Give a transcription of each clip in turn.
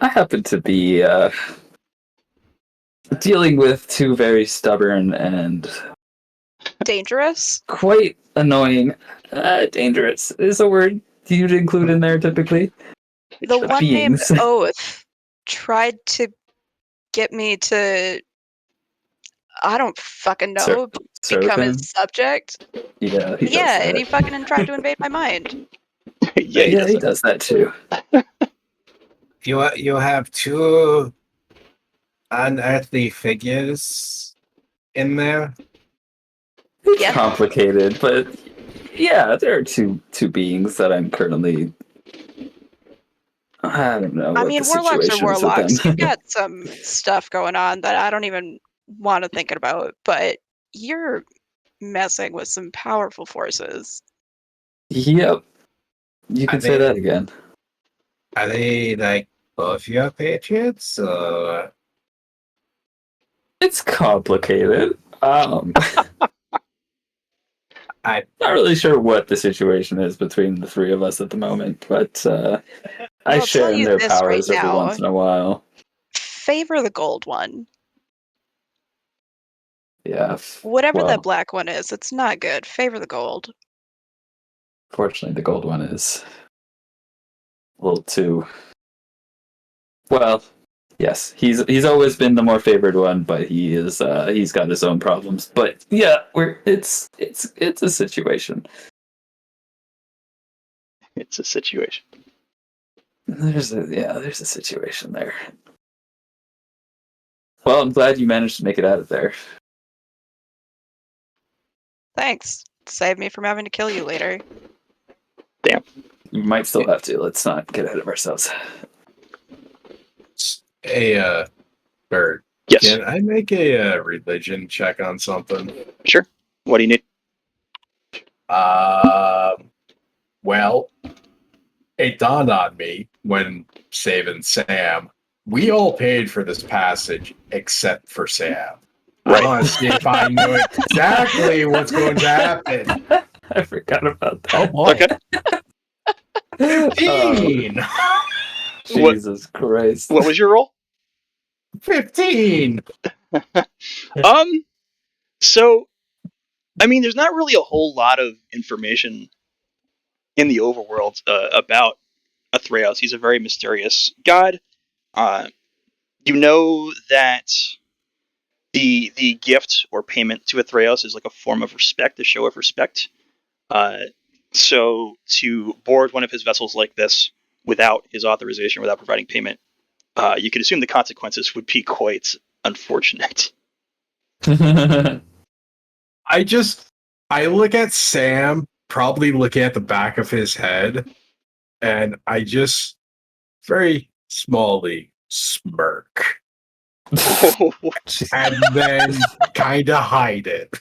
I happen to be dealing with two very stubborn and dangerous. Quite annoying. Dangerous is a word you'd include in there typically. The one named Oath tried to get me to, I don't fucking know, become his subject. Yeah, he does yeah, that. and he fucking tried to invade my mind. yeah, he does that too. You have two unearthly figures in there. It's Yeah. complicated, but yeah, there are two beings that I'm currently. I don't know. I mean, the warlocks are situation is with warlocks. them. You've got some stuff going on that I don't even want to think about, but you're messing with some powerful forces. Yep. You can say that again. Are they like both your patriots? Or... It's complicated. I'm not really sure what the situation is between the three of us at the moment, but I share in their powers every once in a while. Favor the gold one. Yeah. Whatever that black one is, it's not good. Favor the gold. Fortunately, the gold one is a little too. Well, yes, he's always been the more favored one, but he's got his own problems. But yeah, it's a situation. It's a situation. There's a situation there. Well, I'm glad you managed to make it out of there. Thanks. Save me from having to kill you later. Damn. You might still have to. Let's not get ahead of ourselves. Hey, Bert. Yes. Can I make a religion check on something? Sure. What do you need? Well, it dawned on me when saving Sam, we all paid for this passage except for Sam. Right. I want to see if I know exactly what's going to happen. I forgot about that. Oh boy. Okay. 15! Jesus Christ. What was your roll? 15! So, I mean, there's not really a whole lot of information in the overworld about Theros. He's a very mysterious god. You know that the gift or payment to Theros is like a form of respect, a show of respect. So to board one of his vessels like this without his authorization, without providing payment, you could assume the consequences would be quite unfortunate. I look at Sam, probably looking at the back of his head, and I just very smallly smirk. And then kind of hide it.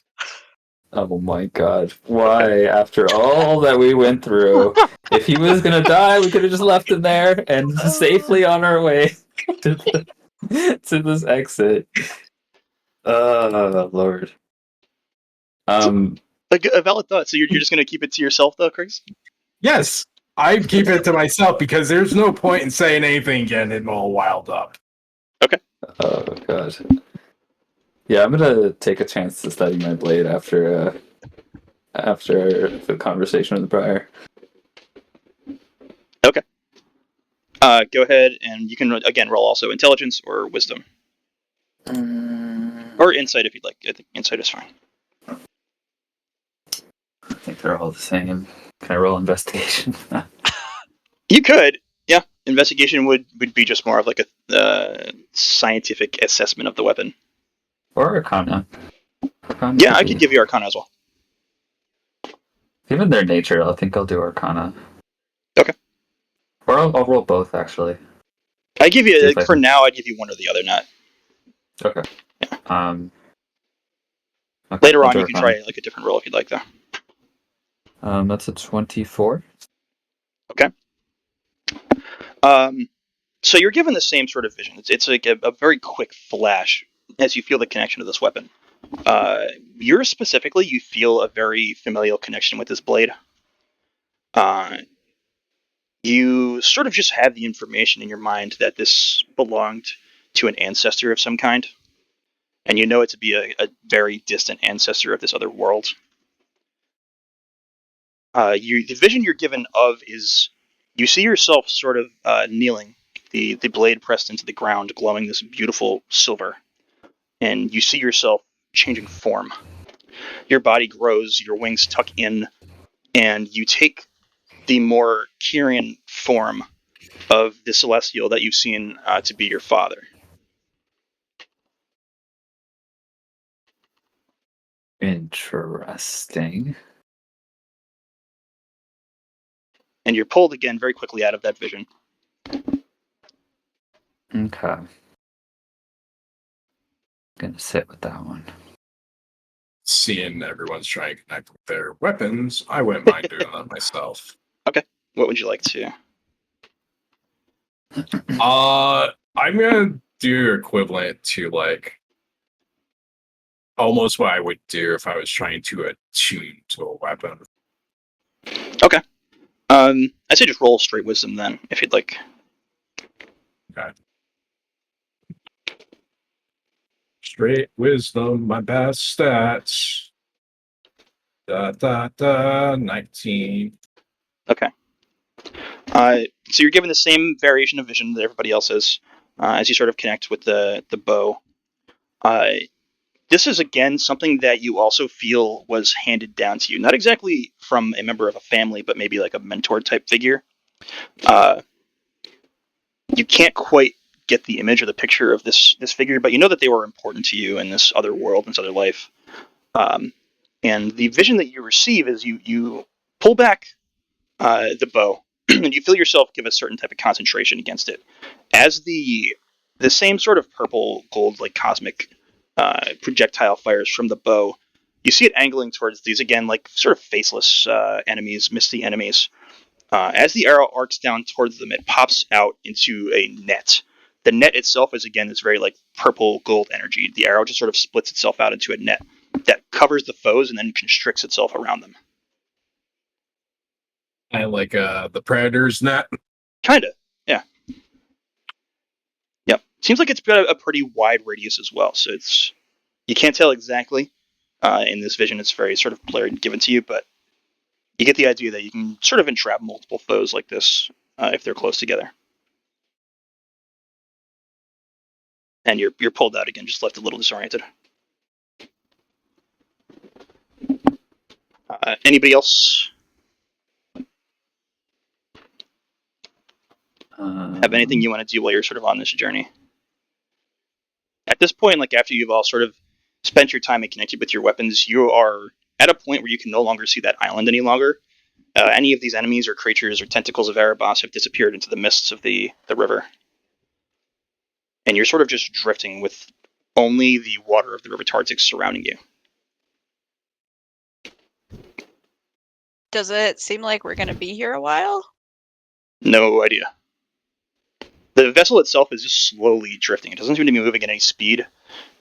Oh my god. Why, after all that we went through, if he was going to die, we could have just left him there and safely on our way to this exit. Oh, Lord. A valid thought. So you're just going to keep it to yourself, though, Chris? Yes, I keep it to myself because there's no point in saying anything getting it all wild up. Okay. Oh, God. Yeah, I'm going to take a chance to study my blade after the conversation with the prior. Okay. Go ahead, and you can, again, roll also intelligence or wisdom. Or insight if you'd like. I think insight is fine. I think they're all the same. Can I roll investigation? You could. Yeah. Investigation would be just more of like a scientific assessment of the weapon. Or Arcana. Yeah, I could give you Arcana as well. Given their nature, I think I'll do Arcana. Okay. Or I'll roll both, actually. I give you, for now, I'd give you one or the other, not. Okay. Yeah. Okay, later on, you can try like a different roll if you'd like, though. That's a 24. Okay. So you're given the same sort of vision. It's like a very quick flash as you feel the connection to this weapon. You feel a very familial connection with this blade. You sort of just have the information in your mind that this belonged to an ancestor of some kind, and you know it to be a very distant ancestor of this other world. The vision you're given of is you see yourself sort of kneeling, the blade pressed into the ground, glowing this beautiful silver, and you see yourself changing form. Your body grows, your wings tuck in, and you take the more Kyrian form of the celestial that you've seen to be your father. Interesting. And you're pulled again very quickly out of that vision. Okay. Gonna sit with that one. Seeing everyone's trying to connect with their weapons, I wouldn't mind doing that myself. Okay. What would you like to? I'm gonna do equivalent to like almost what I would do if I was trying to attune to a weapon. Okay. I'd say just roll straight wisdom then, if you'd like. Okay. Straight wisdom, my best stats. 19. Okay. So you're given the same variation of vision that everybody else is as you sort of connect with the bow. This is again something that you also feel was handed down to you, not exactly from a member of a family, but maybe like a mentor type figure. You can't quite get the image or the picture of this figure, but you know that they were important to you in this other world, in this other life. And the vision that you receive is you pull back the bow, and you feel yourself give a certain type of concentration against it, as the same sort of purple gold like cosmic projectile fires from the bow. You see it angling towards these again like sort of faceless enemies, misty enemies. As the arrow arcs down towards them, it pops out into a net. The net itself is again this very like purple gold energy. The arrow just sort of splits itself out into a net that covers the foes and then constricts itself around them. And like the Predator's net. Kinda, yeah. Yep. Seems like it's got a pretty wide radius as well, so it's you can't tell exactly. In this vision, it's very sort of blurred given to you, but you get the idea that you can sort of entrap multiple foes like this if they're close together. And you're pulled out again, just left a little disoriented. Anybody else have anything you want to do while you're sort of on this journey? At this point, like after you've all sort of spent your time and connected with your weapons, you are at a point where you can no longer see that island any longer. Any of these enemies or creatures or tentacles of Erebos have disappeared into the mists of the river. And you're sort of just drifting with only the water of the River Tartix surrounding you. Does it seem like we're going to be here a while? No idea. The vessel itself is just slowly drifting. It doesn't seem to be moving at any speed.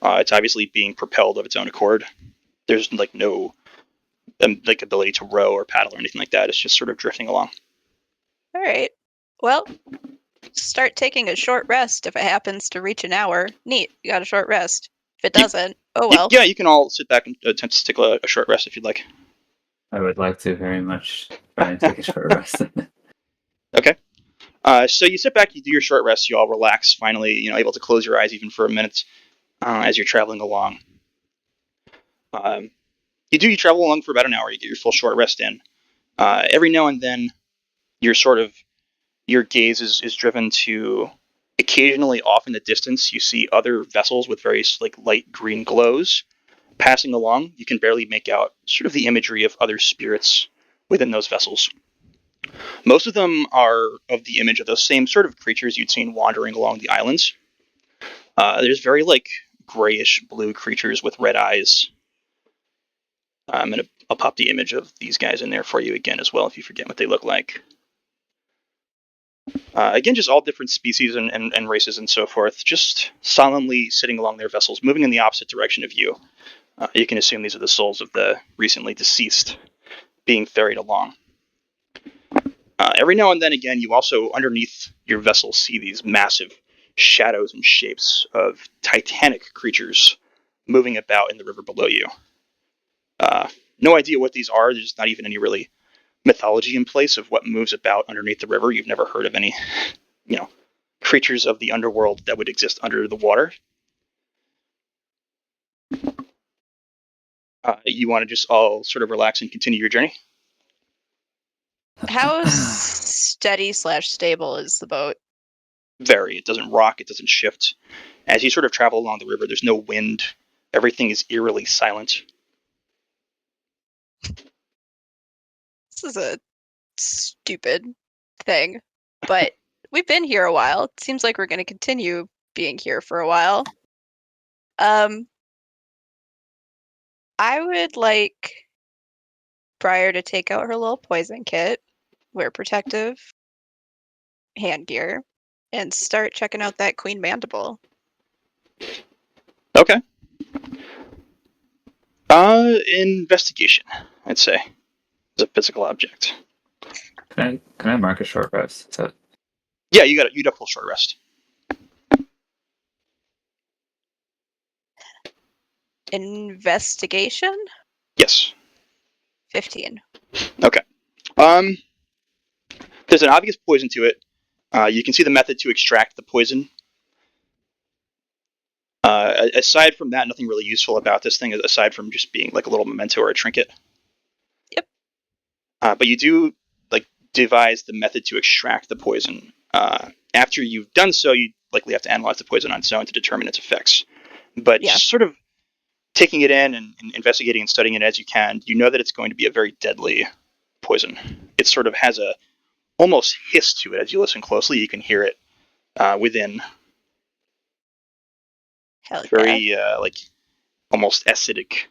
It's obviously being propelled of its own accord. There's like no like ability to row or paddle or anything like that. It's just sort of drifting along. All right. Well, start taking a short rest if it happens to reach an hour. Neat, you got a short rest. If it doesn't, oh well. Yeah, you can all sit back and attempt to take a short rest if you'd like. I would like to very much try and take a short rest. Okay. So you sit back, you do your short rest, you all relax, finally, able to close your eyes even for a minute as you're traveling along. You travel along for about an hour, you get your full short rest in. Every now and then, your gaze is driven to occasionally off in the distance, you see other vessels with various like light green glows passing along. You can barely make out sort of the imagery of other spirits within those vessels. Most of them are of the image of those same sort of creatures you'd seen wandering along the islands. There's very like grayish blue creatures with red eyes. I'll pop the image of these guys in there for you again as well if you forget what they look like. Again, just all different species and races and so forth, just solemnly sitting along their vessels, moving in the opposite direction of you. You can assume these are the souls of the recently deceased being ferried along. Every now and then, again, you also, underneath your vessel, see these massive shadows and shapes of titanic creatures moving about in the river below you. No idea what these are. There's not even any really mythology in place of what moves about underneath the river. You've never heard of any, creatures of the underworld that would exist under the water. You want to just all sort of relax and continue your journey? How steady/stable is the boat? Very. It doesn't rock. It doesn't shift. As you sort of travel along the river, there's no wind. Everything is eerily silent. This is a stupid thing, but we've been here a while. It seems like we're going to continue being here for a while. I would like Briar to take out her little poison kit, wear protective hand gear, and start checking out that queen mandible. Okay. Investigation, I'd say. It's a physical object. Can I mark a short rest? So... Yeah, you got a full short rest. Investigation? Yes. 15. Okay. There's an obvious poison to it. You can see the method to extract the poison. Aside from that, nothing really useful about this thing, aside from just being like a little memento or a trinket. Yep. But you do devise the method to extract the poison. After you've done so, you likely have to analyze the poison on its own to determine its effects. But just sort of taking it in and investigating and studying it as you can, you know that it's going to be a very deadly poison. It sort of has a almost hiss to it. As you listen closely, you can hear it within. Hell very yeah. Almost acidic.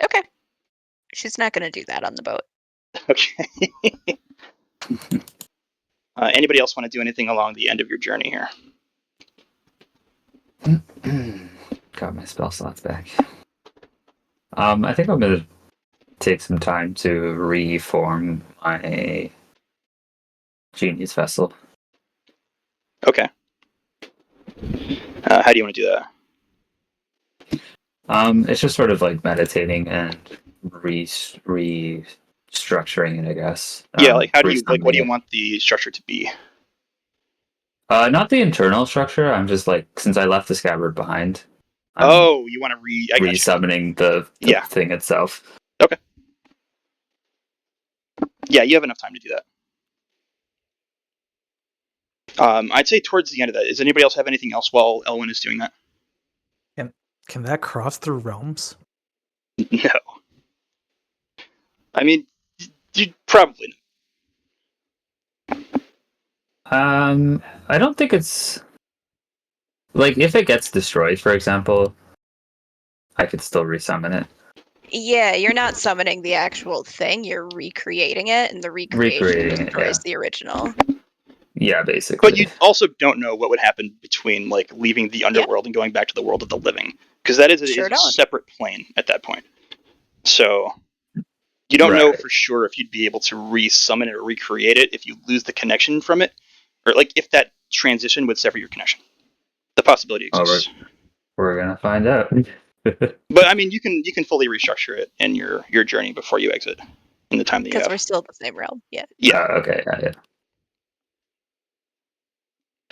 Okay. She's not going to do that on the boat. Okay. Anybody else want to do anything along the end of your journey here? Got my spell slots back. I think I'm gonna take some time to reform my genius vessel. Okay. How do you want to do that? It's just sort of like meditating and restructuring it, I guess. Yeah, how do you what do you want the structure to be? Not the internal structure. I'm just since I left the scabbard behind. You want to re-summoning the thing itself. Okay. Yeah, you have enough time to do that. I'd say towards the end of that. Does anybody else have anything else while Elwyn is doing that? Can that cross through realms? No. I mean, you probably not. I don't think it's if it gets destroyed, for example, I could still resummon it. Yeah, you're not summoning the actual thing, you're recreating it, and the recreation destroys the original. Yeah, basically. But you also don't know what would happen between leaving the underworld and going back to the world of the living, because that is a separate plane at that point. So you don't know for sure if you'd be able to resummon it or recreate it if you lose the connection from it, or if that transition would sever your connection. The possibility exists. We're gonna find out. But I mean, you can fully restructure it in your journey before you exit in the time that you have. Because we're still in the same realm. Yeah. Yeah. Okay. Yeah.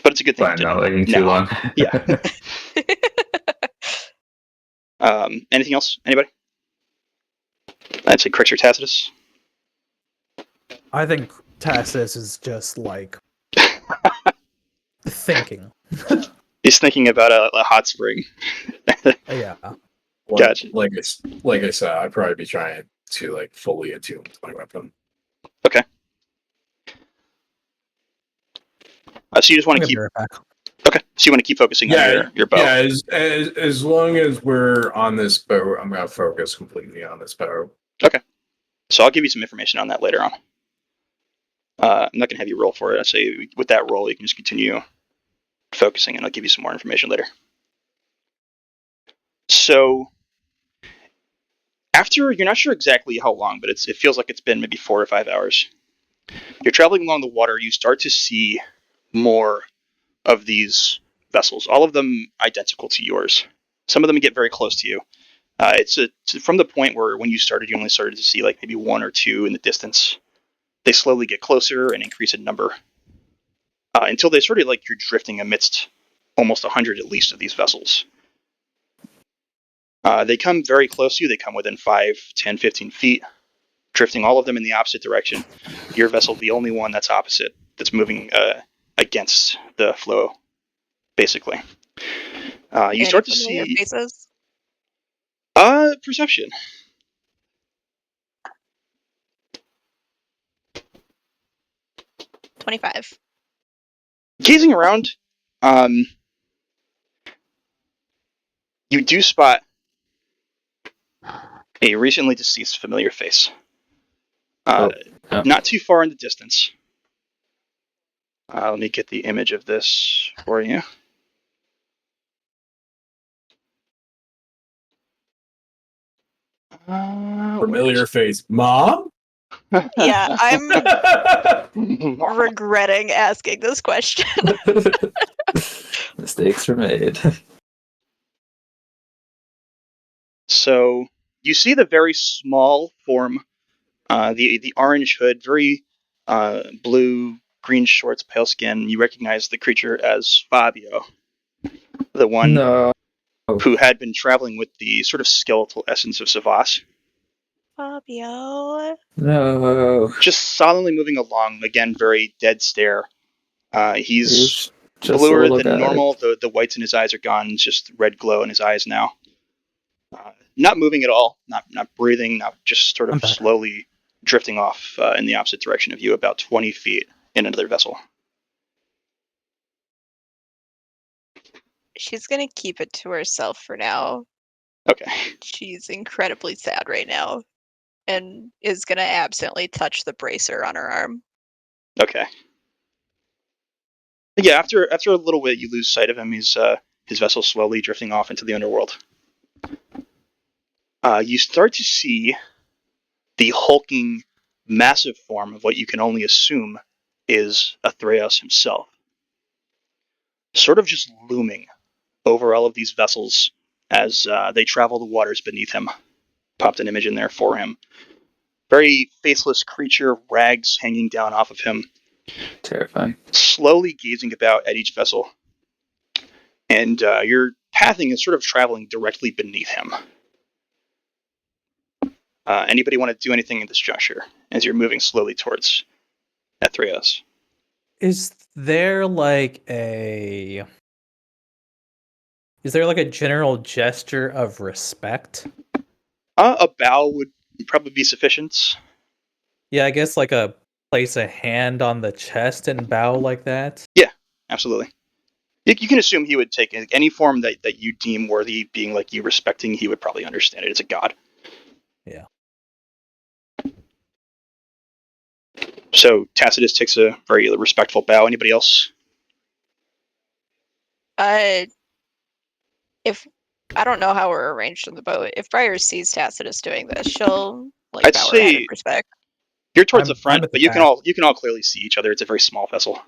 But it's a good thing. I'm not waiting too long. Yeah. Anything else? Anybody? I'd say Crix or Tacitus. I think Tacitus is just thinking. He's thinking about a hot spring. Yeah. Gotcha. Like I said, I'd probably be trying to fully attune to my weapon. Okay. So you just want to keep. Okay. So you want to keep focusing on your bow. Yeah. As long as we're on this bow, I'm gonna focus completely on this bow. Okay. So I'll give you some information on that later on. I'm not gonna have you roll for it. I say with that roll, you can just continue focusing, and I'll give you some more information later. So After, you're not sure exactly how long, but it feels like it's been maybe 4 or 5 hours. You're traveling along the water. You start to see more of these vessels, all of them identical to yours. Some of them get very close to you. It's from the point where when you started, you only started to see like maybe 1 or 2 in the distance. They slowly get closer and increase in number until they sort of like you're drifting amidst almost 100 at least of these vessels. They come very close to you. They come within 5, 10, 15 feet, drifting all of them in the opposite direction. Your vessel, the only one that's opposite, that's moving against the flow, basically. You start to see faces? Perception. $25. Gazing around, you do spot a recently deceased familiar face. Not too far in the distance. Let me get the image of this for you. Familiar face. Mom? Yeah, I'm regretting asking this question. Mistakes were made. So you see the very small form, the orange hood, very blue, green shorts, pale skin. You recognize the creature as Fabio, the one No. who had been traveling with the sort of skeletal essence of Savas. Fabio. No. Just solemnly moving along, again, very dead stare. He's Just a bluer little than guy. normal. The whites in his eyes are gone. It's just red glow in his eyes now. Not moving at all. Not breathing. Not just sort of slowly drifting off in the opposite direction of you, about 20 feet in another vessel. She's gonna keep it to herself for now. Okay. She's incredibly sad right now, and is gonna absently touch the bracer on her arm. Okay. Yeah. After a little bit, you lose sight of him. His vessel slowly drifting off into the underworld. You start to see the hulking, massive form of what you can only assume is a Theros himself, sort of just looming over all of these vessels as they travel the waters beneath him. Popped an image in there for him. Very faceless creature, rags hanging down off of him. Terrifying. Slowly gazing about at each vessel. And your pathing is sort of traveling directly beneath him. Anybody want to do anything in this juncture as you're moving slowly towards Theros? Is there like a general gesture of respect? A bow would probably be sufficient. Yeah, I guess like a place a hand on the chest and bow like that. Yeah, absolutely. You can assume he would take any form that you deem worthy, being like you respecting, he would probably understand it. It's a god. Yeah. So Tacitus takes a very respectful bow. Anybody else? If I don't know how we're arranged on the boat, if Briar sees Tacitus doing this, she'll like I'd bow her head in say respect. you're towards the I'm front, at the but you back. can all clearly see each other. It's a very small vessel.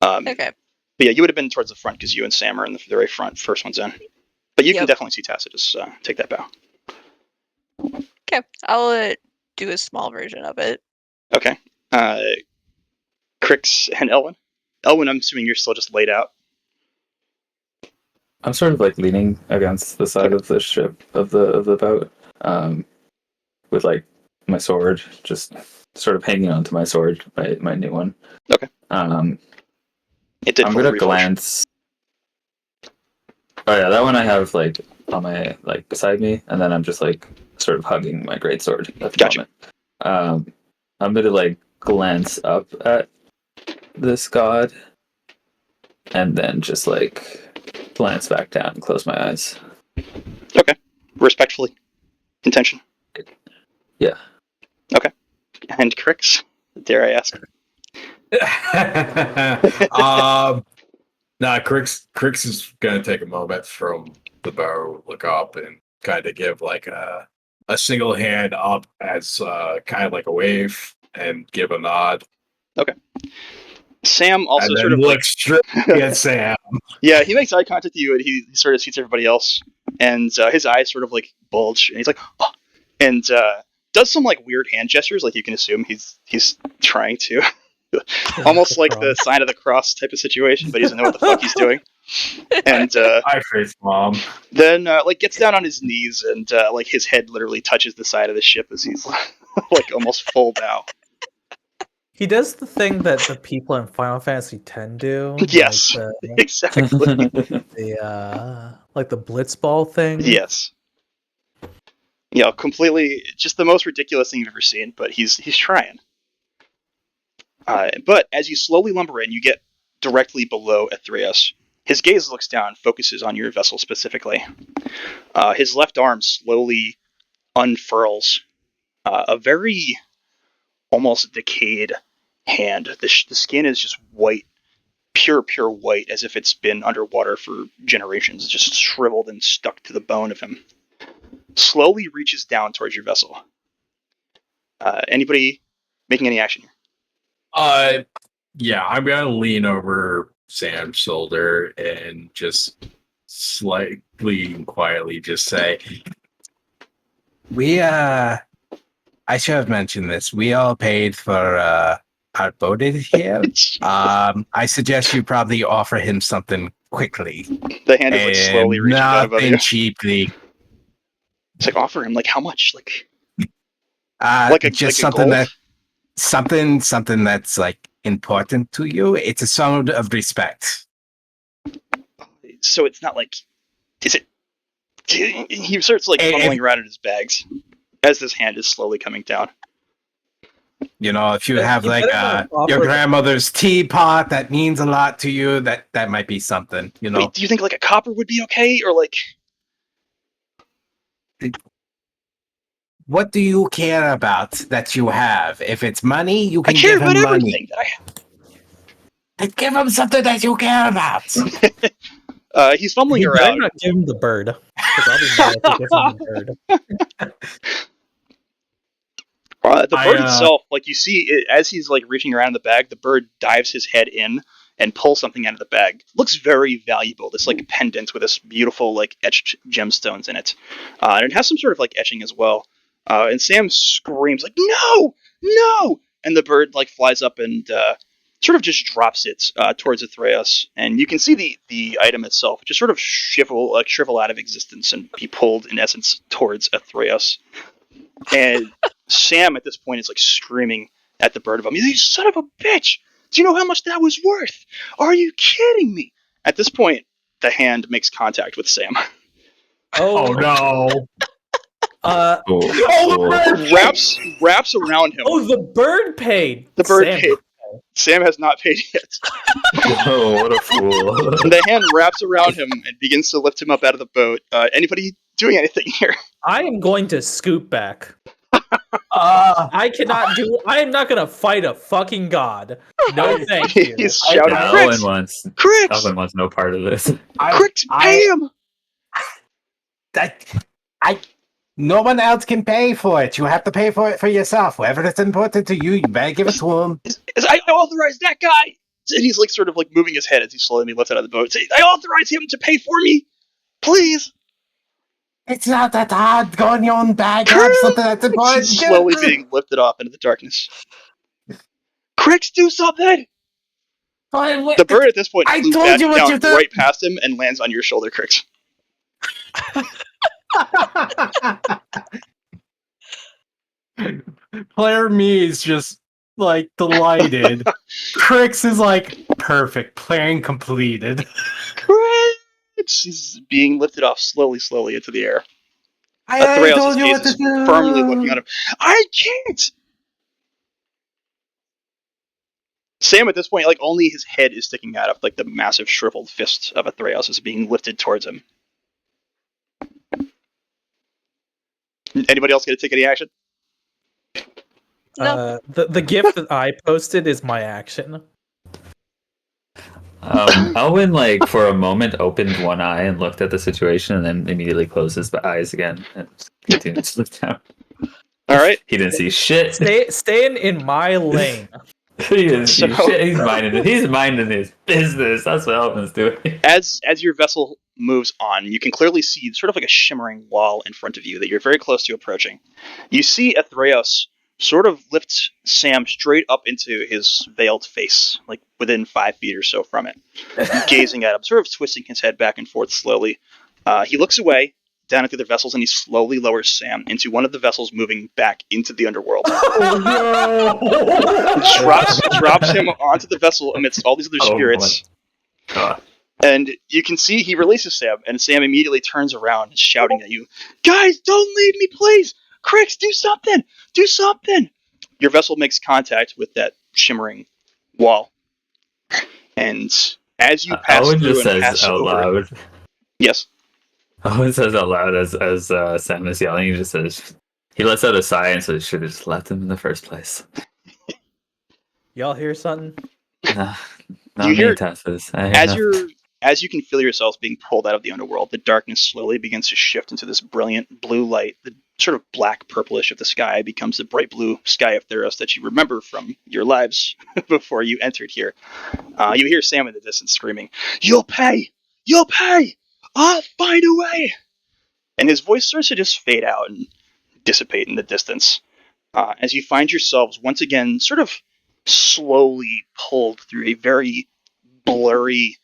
Okay. But yeah, you would have been towards the front because you and Sam are in the very front, first ones in. But you can definitely see Tacitus take that bow. Okay, I'll do a small version of it. Okay. Crix and Elwyn. Elwyn, I'm assuming you're still just laid out. I'm sort of like leaning against the side of the ship of the boat, with like my sword, just sort of hanging onto my sword, my new one. Okay. It did I'm fully gonna reforge. glance. Oh yeah, that one I have like on my like beside me, and then I'm just like sort of hugging my greatsword at the Gotcha. moment. I'm gonna like glance up at this god, and then just like glance back down and close my eyes. Okay. Respectfully. Intention. Yeah. Okay. And Crix, dare I ask? Nah, Crix is gonna take a moment from the bow, look up, and kind of give like a a single hand up as kind of like a wave and give a nod. Sam also And sort then of like look straight at Sam. yeah, he makes eye contact with you, and he sort of sees everybody else, and his eyes sort of like bulge, and he's like, oh, and does some like weird hand gestures, like you can assume he's trying to, almost like the sign of the cross type of situation, but he doesn't know what the fuck he's doing. And I face mom. then like gets down on his knees, and like his head literally touches the side of the ship as he's like almost full bow. He does the thing that the people in Final Fantasy X do. Yes, exactly. Like the blitzball thing. Yes. You know, completely just the most ridiculous thing you've ever seen, but he's trying. But as you slowly lumber in, you get directly below Theros. His gaze looks down, focuses on your vessel specifically. His left arm slowly unfurls. A very almost decayed hand. The skin is just white, pure white, as if it's been underwater for generations, just shriveled and stuck to the bone of him. Slowly reaches down towards your vessel. Anybody making any action here? Yeah, I'm gonna lean over Sam's shoulder and just slightly and quietly just say, I should have mentioned this. We all paid for our boated here. I suggest you probably offer him something quickly. The hand is like slowly reaching down above you. Nothing cheaply. It's like, offer him like how much? Like just like something golf? something that's like important to you. It's a sign of respect. So it's not like, is it? He starts like fumbling around in his bags as this hand is slowly coming down. You know, if you have You like better not your offer- grandmother's teapot that means a lot to you, that might be something. You know, Wait, do you think like a copper would be okay, or like? what do you care about that you have? If it's money, you I can care give about him money. everything that I have. Then give him something that you care about. He's fumbling You better around. not give him the bird. 'Cause I'll be mad if you give him the bird. The bird itself, like you see, as he's like reaching around the bag, the bird dives his head in and pulls something out of the bag. Looks very valuable. This like pendant with this beautiful like etched gemstones in it, and it has some sort of like etching as well. And Sam screams like, "No, no!" And the bird like flies up and sort of just drops it towards Theros, and you can see the item itself just sort of shrivel out of existence and be pulled in essence towards Theros. And Sam at this point is like screaming at the bird above me, "You son of a bitch! Do you know how much that was worth? Are you kidding me?" At this point, the hand makes contact with Sam. Oh no! Wraps around him. Oh, the bird paid. The bird Sam. paid. Sam has not paid yet. Oh, what a fool. The hand wraps around him and begins to lift him up out of the boat. Anybody doing anything here? I am going to scoot back. I cannot do. I am not going to fight a fucking god. No, thank you. He's shouting, Owen wants Crix! no part of this. Crix, pay him! No one else can pay for it. You have to pay for it for yourself. Whatever it's important to you, you better give it to him. I authorize that guy! And he's like sort of like moving his head as he's slowly being lifted out of the boat. I authorize him to pay for me! Please! It's not that hard. Go in your own bag. Have something that's important. He's slowly being lifted off into the darkness. Crix, do something! The bird at this point flew back down right past him and lands on your shoulder, Crix. Player me is just like delighted. Crix is like perfect. Playing completed. Crix is being lifted off slowly into the air. I told you what to is do. firmly looking at him. I can't! Sam at this point, like only his head is sticking out of like the massive shriveled fist of Theros is being lifted towards him. Anybody else going to take any action? No. The gift that I posted is my action. Elwin, like, for a moment opened one eye and looked at the situation and then immediately closed his eyes again and continued to look down. All right. He didn't see shit. Staying in my lane. He didn't see So- shit. He's minding his business. That's what Elvin's doing. As your vessel moves on, you can clearly see sort of like a shimmering wall in front of you that you're very close to approaching. You see Theros sort of lifts Sam straight up into his veiled face, like within 5 feet or so from it, gazing at him, sort of twisting his head back and forth slowly. He looks away down at the other vessels, and he slowly lowers Sam into one of the vessels moving back into the underworld. drops him onto the vessel amidst all these other spirits. God. And you can see he releases Sam, and Sam immediately turns around, shouting at you, "Guys, don't leave me, please! Crix, do something! Do something!" Your vessel makes contact with that shimmering wall. And as you pass Owen through just and says pass out over... loud. Yes? Owen says out loud as Sam is yelling. He just says, he lets out a sigh and says, "Should have just left him in the first place." Y'all hear something? Nah, You not hear- me, Tassus. I hear nothing. As you can feel yourselves being pulled out of the underworld, the darkness slowly begins to shift into this brilliant blue light. The sort of black purplish of the sky becomes the bright blue sky of Theros that you remember from your lives before you entered here. You hear Sam in the distance screaming, "You'll pay! You'll pay! I'll find a way!" And his voice starts to just fade out and dissipate in the distance. As you find yourselves once again sort of slowly pulled through a very blurry,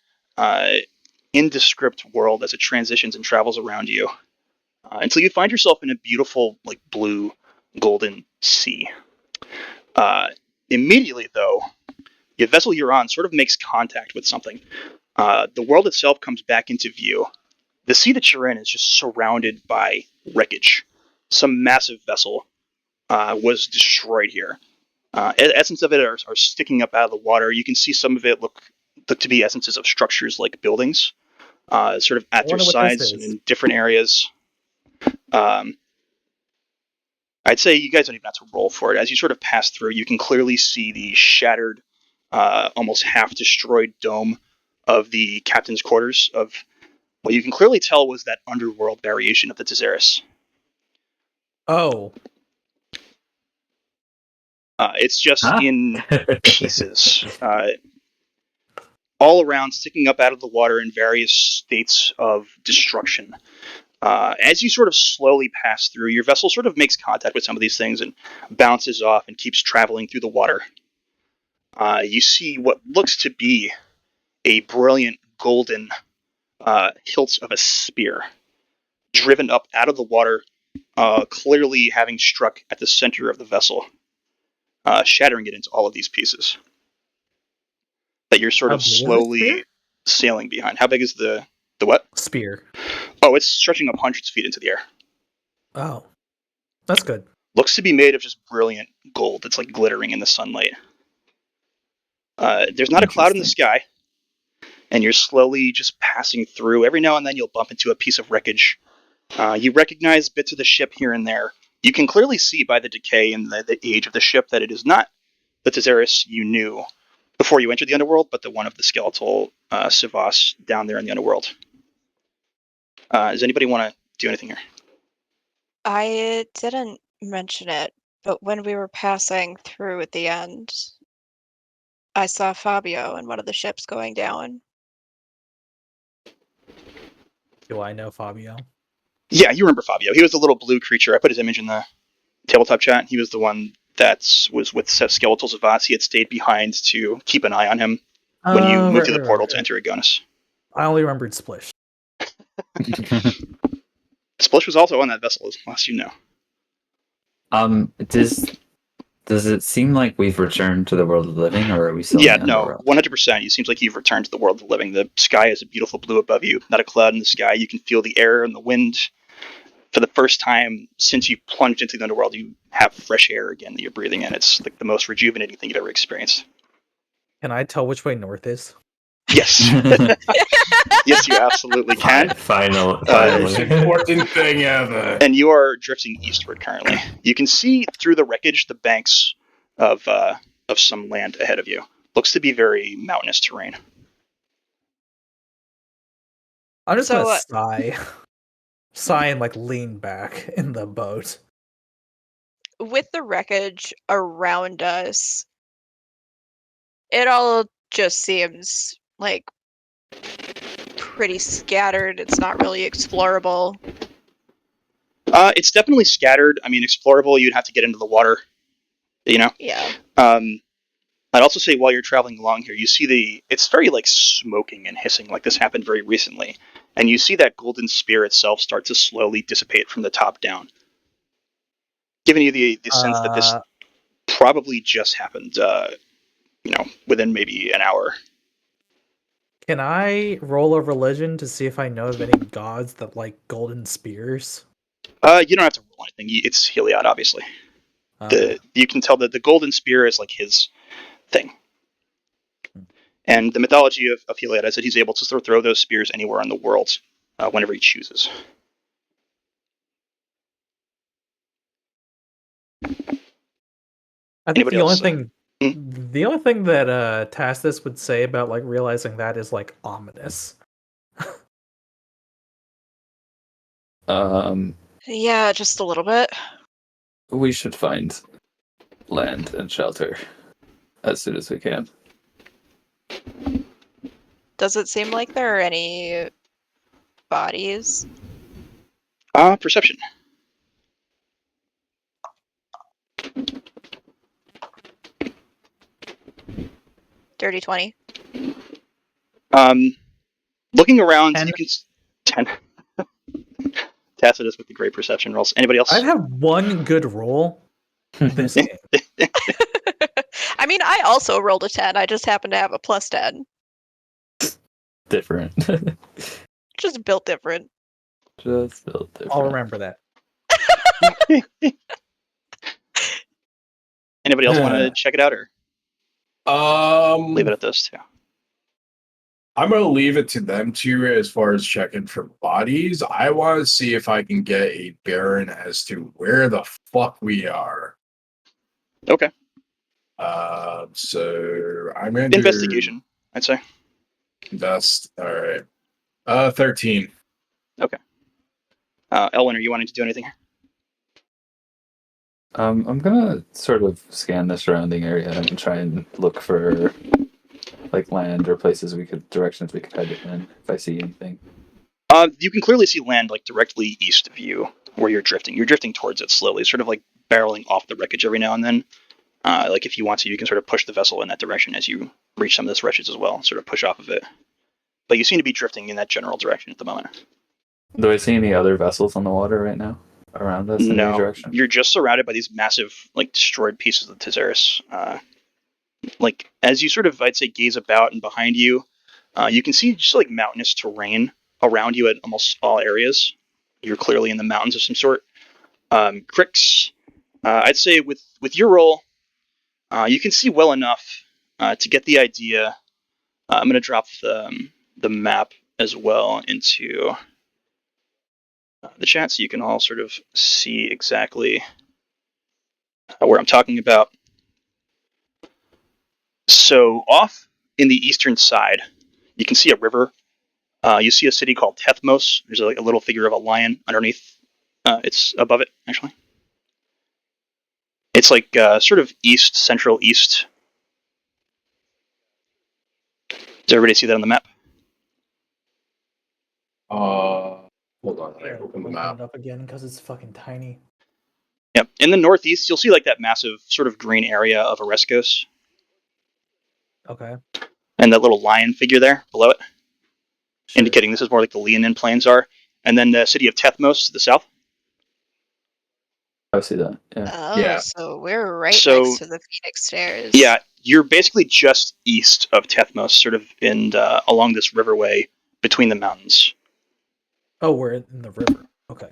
indescript world as it transitions and travels around you, until you find yourself in a beautiful, like, blue, golden sea. Immediately, though, the vessel you're on sort of makes contact with something. The world itself comes back into view. The sea that you're in is just surrounded by wreckage. Some massive vessel was destroyed here. Essence of it are sticking up out of the water. You can see some of it look to be essences of structures like buildings, sort of at their sides and in different areas. I'd say you guys don't even have to roll for it. As you sort of pass through, you can clearly see the shattered, almost half-destroyed dome of the captain's quarters of what you can clearly tell was that underworld variation of the Theros. Oh. It's just in pieces. All around, sticking up out of the water in various states of destruction. As you sort of slowly pass through, your vessel sort of makes contact with some of these things and bounces off and keeps traveling through the water. You see what looks to be a brilliant golden hilt of a spear driven up out of the water, clearly having struck at the center of the vessel, shattering it into all of these pieces that you're sort of slowly sailing behind. How big is the what? Spear. Oh, it's stretching up hundreds of feet into the air. Oh. That's good. Looks to be made of just brilliant gold that's like glittering in the sunlight. There's not a cloud in the sky, and you're slowly just passing through. Every now and then you'll bump into a piece of wreckage. You recognize bits of the ship here and there. You can clearly see by the decay and the age of the ship that it is not the Theros you knew before you entered the underworld, but the one of the skeletal Sivas down there in the underworld. Does anybody want to do anything here? I didn't mention it, but when we were passing through at the end, I saw Fabio in one of the ships going down. Do I know Fabio? Yeah, you remember Fabio. He was the little blue creature. I put his image in the tabletop chat. He was the one that was with Skeletal Zavas. He had stayed behind to keep an eye on him when you moved through the portal to enter Agonis. I only remembered Splish. Splish was also on that vessel, as last you know. Does it seem like we've returned to the world of the living, or are we still in the underworld? 100%. It seems like you've returned to the world of the living. The sky is a beautiful blue above you. Not a cloud in the sky. You can feel the air and the wind. For the first time since you plunged into the underworld, you have fresh air again that you're breathing in. It's like the most rejuvenating thing you've ever experienced. Can I tell which way north is? Yes. Yes, you absolutely can. Finally. Most important thing ever. And you are drifting eastward currently. You can see through the wreckage the banks of some land ahead of you. Looks to be very mountainous terrain. I'm just So, gonna sigh, and like lean back in the boat. with the wreckage around us, it all just seems like pretty scattered. It's not really explorable. It's definitely scattered. I mean, explorable, you'd have to get into the water, you know? Yeah. I'd also say while you're traveling along here, you see it's very like smoking and hissing, like this happened very recently. And you see that golden spear itself start to slowly dissipate from the top down, giving you the sense that this probably just happened, within maybe an hour. Can I roll a religion to see if I know of any gods that like golden spears? You don't have to roll anything. It's Heliod, obviously. Okay. You can tell that the golden spear is like his thing. And the mythology of Heliod is that he's able to throw those spears anywhere in the world whenever he chooses. I think Anybody the only else? thing the only thing that Tacitus would say about like realizing that is like ominous. Yeah, just a little bit. We should find land and shelter as soon as we can. Does it seem like there are any bodies? Perception. Dirty 20. Looking around, 10. you can 10. Tacitus with the great perception rolls. Anybody else? I'd have one good roll this game. I mean, I also rolled a 10. I just happen to have a plus 10. Different. Just built different. Just built different. I'll remember that. Anybody else want to check it out or leave it at those two? I'm gonna leave it to them two as far as checking for bodies. I want to see if I can get a bearing as to where the fuck we are. Okay. So I'm gonna Investigation, I'd say. Invest. All right. 13. Okay. Elwin, are you wanting to do anything? I'm gonna sort of scan the surrounding area and try and look for like land or directions we could head in if I see anything. You can clearly see land like directly east of you where you're drifting. You're drifting towards it slowly, sort of like barreling off the wreckage every now and then. Like if you want to, you can sort of push the vessel in that direction as you reach some of this wreckage as well, sort of push off of it. But you seem to be drifting in that general direction at the moment. Do I see any other vessels on the water right now around us in any No, direction? you're just surrounded by these massive, like destroyed pieces of Theros. Like as you sort of, I'd say, gaze about and behind you, you can see just like mountainous terrain around you at almost all areas. You're clearly in the mountains of some sort. Cricks. I'd say with your roll, you can see well enough to get the idea. I'm going to drop the map as well into the chat so you can all sort of see exactly where I'm talking about. So off in the eastern side, you can see a river. You see a city called Tethmos. There's like a little figure of a lion underneath. It's above it, actually. It's like sort of central east. Does everybody see that on the map? Hold on. I open the map. it up again because it's fucking tiny. Yep. In the northeast, you'll see like that massive sort of green area of Oreskos. Okay. And that little lion figure there below it, Sure. indicating this is more like the Leonin Plains are. And then the city of Tethmos to the south. I see that. Yeah. Oh, Yeah. so we're right So- next to the Phoenix Stairs. Yeah, you're basically just east of Tethmos, sort of along this riverway between the mountains. Oh, we're in the river. Okay.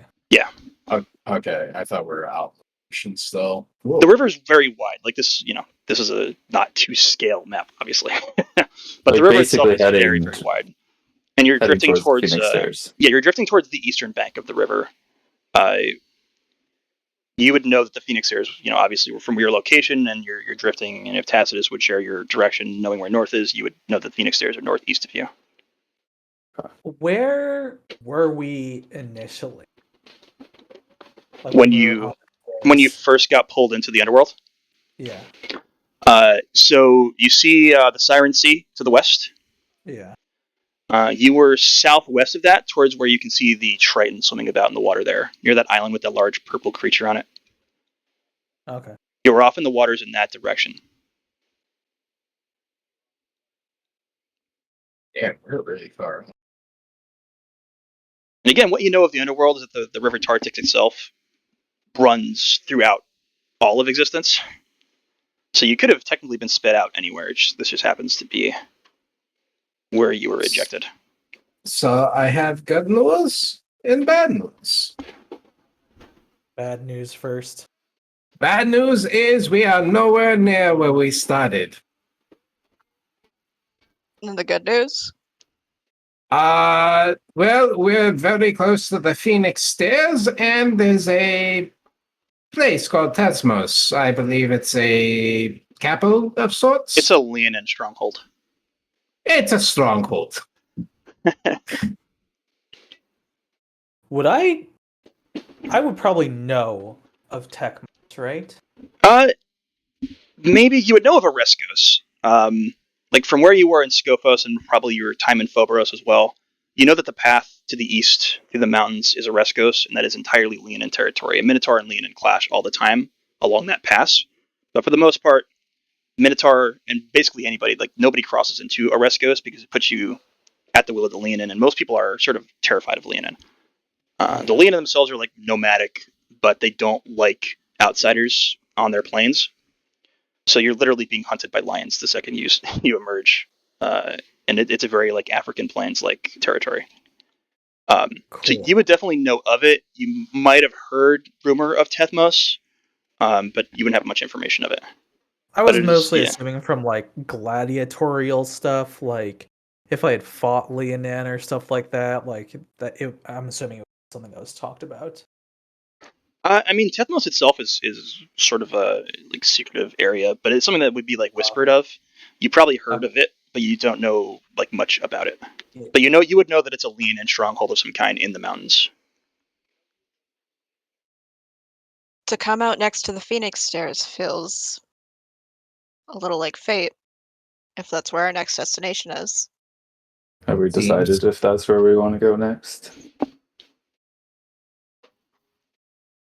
Okay. I thought we were out still. Whoa. The river's very wide. Like this, this is a not to scale map, obviously. But Like the river itself basically is very, heading- very wide. And you're Heading drifting towards Phoenix Stairs. yeah, you're drifting towards the eastern bank of the river. You would know that the Phoenix Stairs, obviously from your location and you're drifting, and if Tacitus would share your direction, knowing where north is, you would know that the Phoenix Stairs are northeast of you. Where were we initially? Like When we were you on when you Theros? first got pulled into the underworld. Yeah. So you see the Siren Sea to the west. Yeah. You were southwest of that, towards where you can see the Triton swimming about in the water there, near that island with that large purple creature on it. Okay. You were off in the waters in that direction. Yeah, we're really far. And again, what you know of the underworld is that the River Tartix itself runs throughout all of existence. So you could have technically been spit out anywhere. This just happens to be where you were ejected. So I have good news and bad news. Bad news first. Bad news is we are nowhere near where we started. And the good news? Well, we're very close to the Phoenix Stairs, and there's a place called Tesmos. I believe it's a capital of sorts. It's a Leonin stronghold. It's a stronghold. Would I would probably know of Tech, right? Maybe you would know of Oreskos. Like from where you were in Scophos and probably your time in Phobos as well. You know that the path to the east through the mountains is Oreskos, and that is entirely Leonin territory. And Minotaur and Leonin clash all the time along that pass. But for the most part, Minotaur and basically anybody, like nobody crosses into Oreskos because it puts you at the will of the Leonin, and most people are sort of terrified of Leonin. The Leonin themselves are like nomadic, but they don't like outsiders on their plains. So you're literally being hunted by lions the second you emerge, and it's a very like African plains like territory. So Cool. you would definitely know of it. You might have heard rumor of Tethmos, but you wouldn't have much information of it. I was But it is- mostly yeah. assuming from like gladiatorial stuff, like if I had fought Leonin or stuff like that, like that. I'm assuming it was something that was talked about. I mean, Tethmos itself is sort of a like secretive area, but it's something that would be like whispered of. You probably heard of it, but you don't know like much about it. Yeah. But you would know that it's a lean and stronghold of some kind in the mountains. To come out next to the Phoenix Stairs feels a little like fate, if that's where our next destination is. Have we Seems- decided if that's where we want to go next?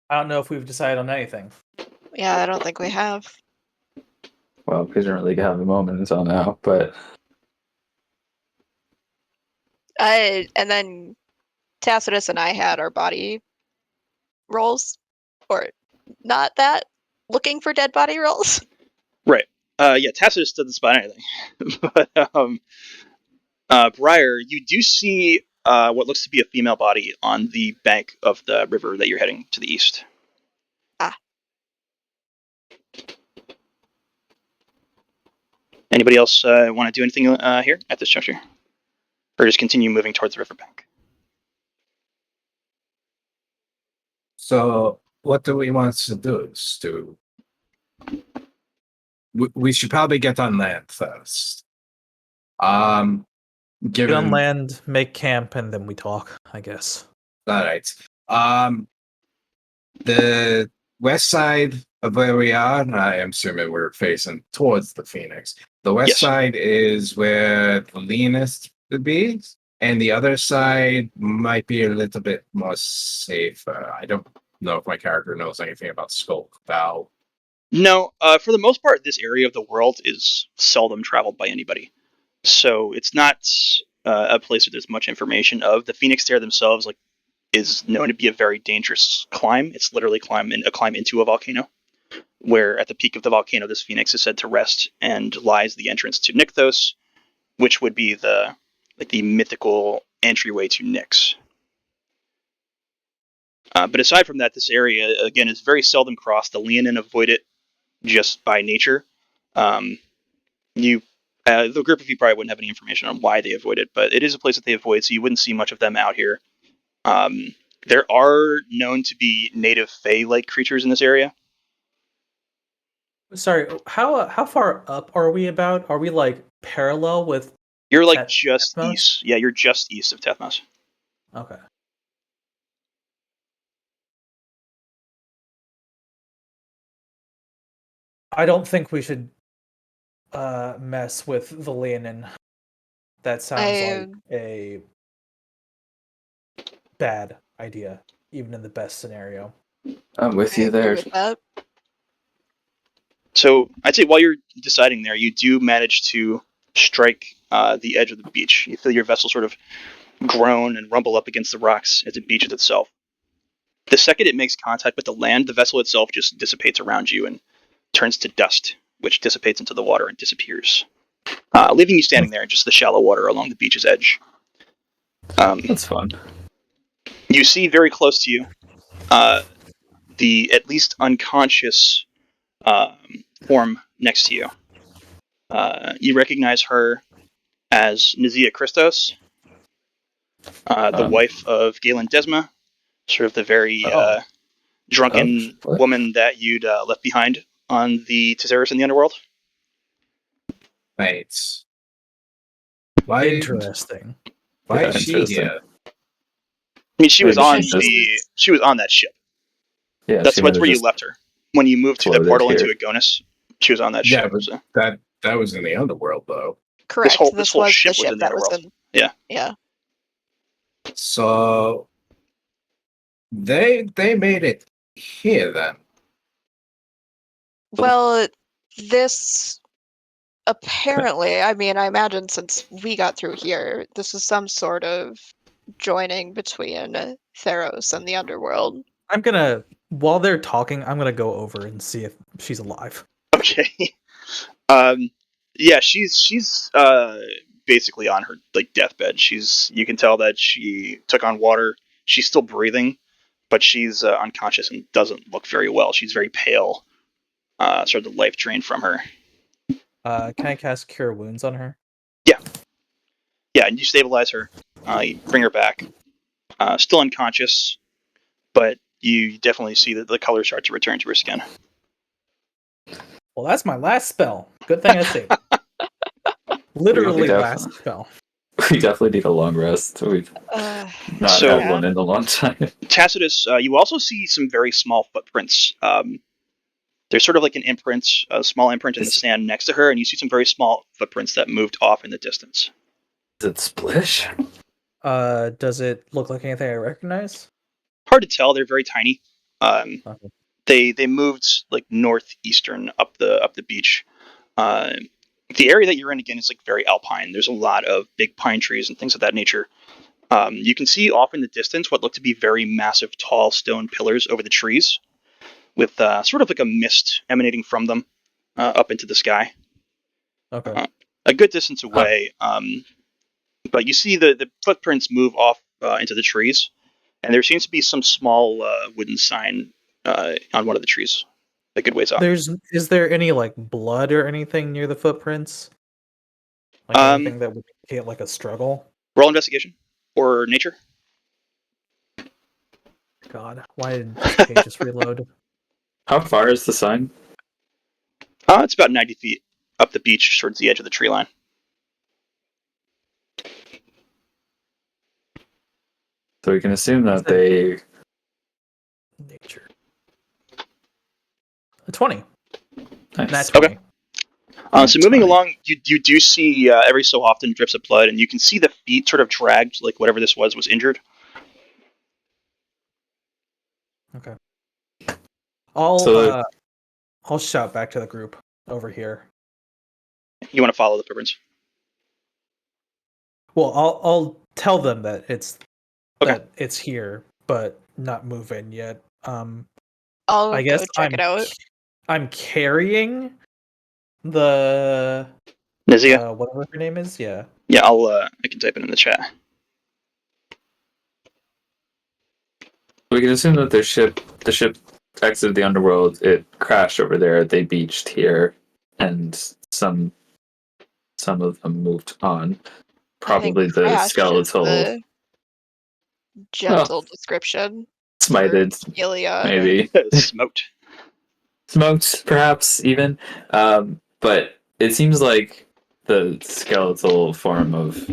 I don't know if we've decided on anything. Yeah, I don't think we have. Well, we didn't really have a moment until now, but And then Tacitus and I had our body rolls, or not that, looking for dead body rolls. Right. Yeah, Tacitus doesn't spot anything. But Briar, you do see what looks to be a female body on the bank of the river that you're heading to the east. Ah. Anybody else want to do anything here at this juncture? Or just continue moving towards the riverbank? So, what do we want to do? We should probably get on land first. Get Given on land, make camp, and then we talk, I guess. all right. The west side of where we are, I am assuming we're facing towards the Phoenix. The west Yes. side is where the leanest would be, and the other side might be a little bit more safe. I don't know if my character knows anything about Skulk Val. No, for the most part, this area of the world is seldom traveled by anybody. So it's not a place where there's much information of. The Phoenix Stair themselves is known to be a very dangerous climb. It's literally a climb into a volcano, where at the peak of the volcano, this phoenix is said to rest, and lies the entrance to Nykthos, which would be the mythical entryway to Nyx. But aside from that, this area again is very seldom crossed. The Leonin avoid it just by nature. The group of you probably wouldn't have any information on why they avoid it, but it is a place that they avoid, so you wouldn't see much of them out here. There are known to be native Fae-like creatures in this area. Sorry, how far up are we about? Are we like parallel with You're like At just Tethmos? east. Yeah, you're just east of Tethmos. Okay. I don't think we should mess with the Leonin. That sounds like a bad idea, even in the best scenario. I'm with I you agree there. with that. So I'd say while you're deciding there, you do manage to strike the edge of the beach. You feel your vessel sort of groan and rumble up against the rocks as it beaches itself. The second it makes contact with the land, the vessel itself just dissipates around you and turns to dust, which dissipates into the water and disappears, leaving you standing there in just the shallow water along the beach's edge. That's fun. You see very close to you the at least unconscious form next to you. You recognize her as Nazia Christos, the Um, wife of Galen Desma, sort of the very Oh. drunken what? woman that you'd left behind on the Theros in the underworld. Thanks. Why? Interesting. Why Yeah, is she interesting. here? I mean, she was Maybe on she's just- she was on that ship. Yeah, That's she might have where you just left her when you moved to the floated portal here. into Agonis. She was on that Yeah, ship. but So that was in the underworld though. Correct. this This whole was ship the was ship in the that was underworld. in. Yeah. Yeah. So they made it here then. Well, this apparently, I mean, I imagine since we got through here, this is some sort of joining between Theros and the underworld. I'm gonna, while they're talking, I'm gonna go over and see if she's alive. Okay. Yeah, she's basically on her like deathbed. You can tell that she took on water. She's still breathing, but she's unconscious and doesn't look very well. She's very pale. Sort of the life drained from her. Can I cast Cure Wounds on her? Yeah, and you stabilize her. You bring her back. Still unconscious, but you definitely see that the color starts to return to her skin. Well, that's my last spell. Good thing I saved it. Literally last spell. We definitely need a long rest. We've not So- had one in a long time. Tacitus, you also see some very small footprints. There's sort of like an imprint, a small imprint in the sand next to her, and you see some very small footprints that moved off in the distance. Is it Splish? Does it look like anything I recognize? Hard to tell. They're very tiny. Okay. They moved like northeastern up the beach. The area that you're in again is like very alpine. There's a lot of big pine trees and things of that nature. You can see off in the distance what look to be very massive, tall stone pillars over the trees, with sort of like a mist emanating from them up into the sky. Okay. A good distance away, but you see the footprints move off into the trees, and there seems to be some small wooden sign on one of the trees, a good ways off. Is there any like blood or anything near the footprints? Like anything that would indicate like a struggle? Roll investigation or nature. God, why did this page just reload? How far is the sign? It's about 90 feet up the beach towards the edge of the tree line. So we can assume that they. Nature. A 20. Nice. Nat 20. So moving 20. along, you do see every so often drips of blood, and you can see the feet sort of dragged, like whatever this was injured. Okay. I'll shout back to the group over here. You want to follow the footprints? Well, I'll tell them that it's Okay. that it's here, but not moving yet. I'll I guess go check it out. I'm carrying the Nazia? whatever her name is. Yeah. Yeah, I can type it in the chat. We can assume that the ship exited the underworld. It crashed over there. They beached here, and some of them moved on. Probably the Crash is skeletal the gentle description. smited, Ilya. maybe Smoked. smoked, perhaps even. But it seems like the skeletal form of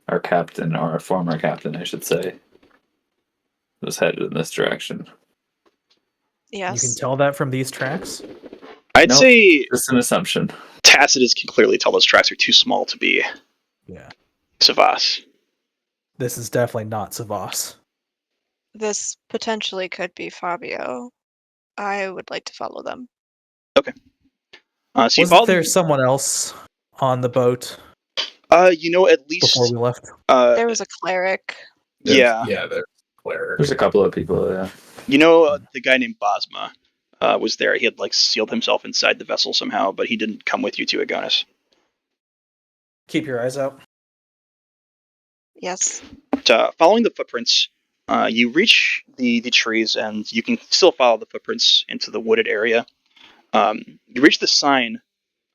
our captain, or our former captain, I should say, was headed in this direction. You can Yes. tell that from these tracks. I'd Nope. say Just an assumption. Tacitus can clearly tell those tracks are too small to be Yeah. Savas. This is definitely not Savas. This potentially could be Fabio. I would like to follow them. So you Wasn't follow there them. someone else on the boat At before least we left? There was a cleric. yeah. Yeah, there's Claire. There's a couple of people, yeah. The guy named Bosma was there. He had sealed himself inside the vessel somehow, but he didn't come with you to Agonis. Keep your eyes out. Yes. But, following the footprints, you reach the trees, and you can still follow the footprints into the wooded area. You reach the sign.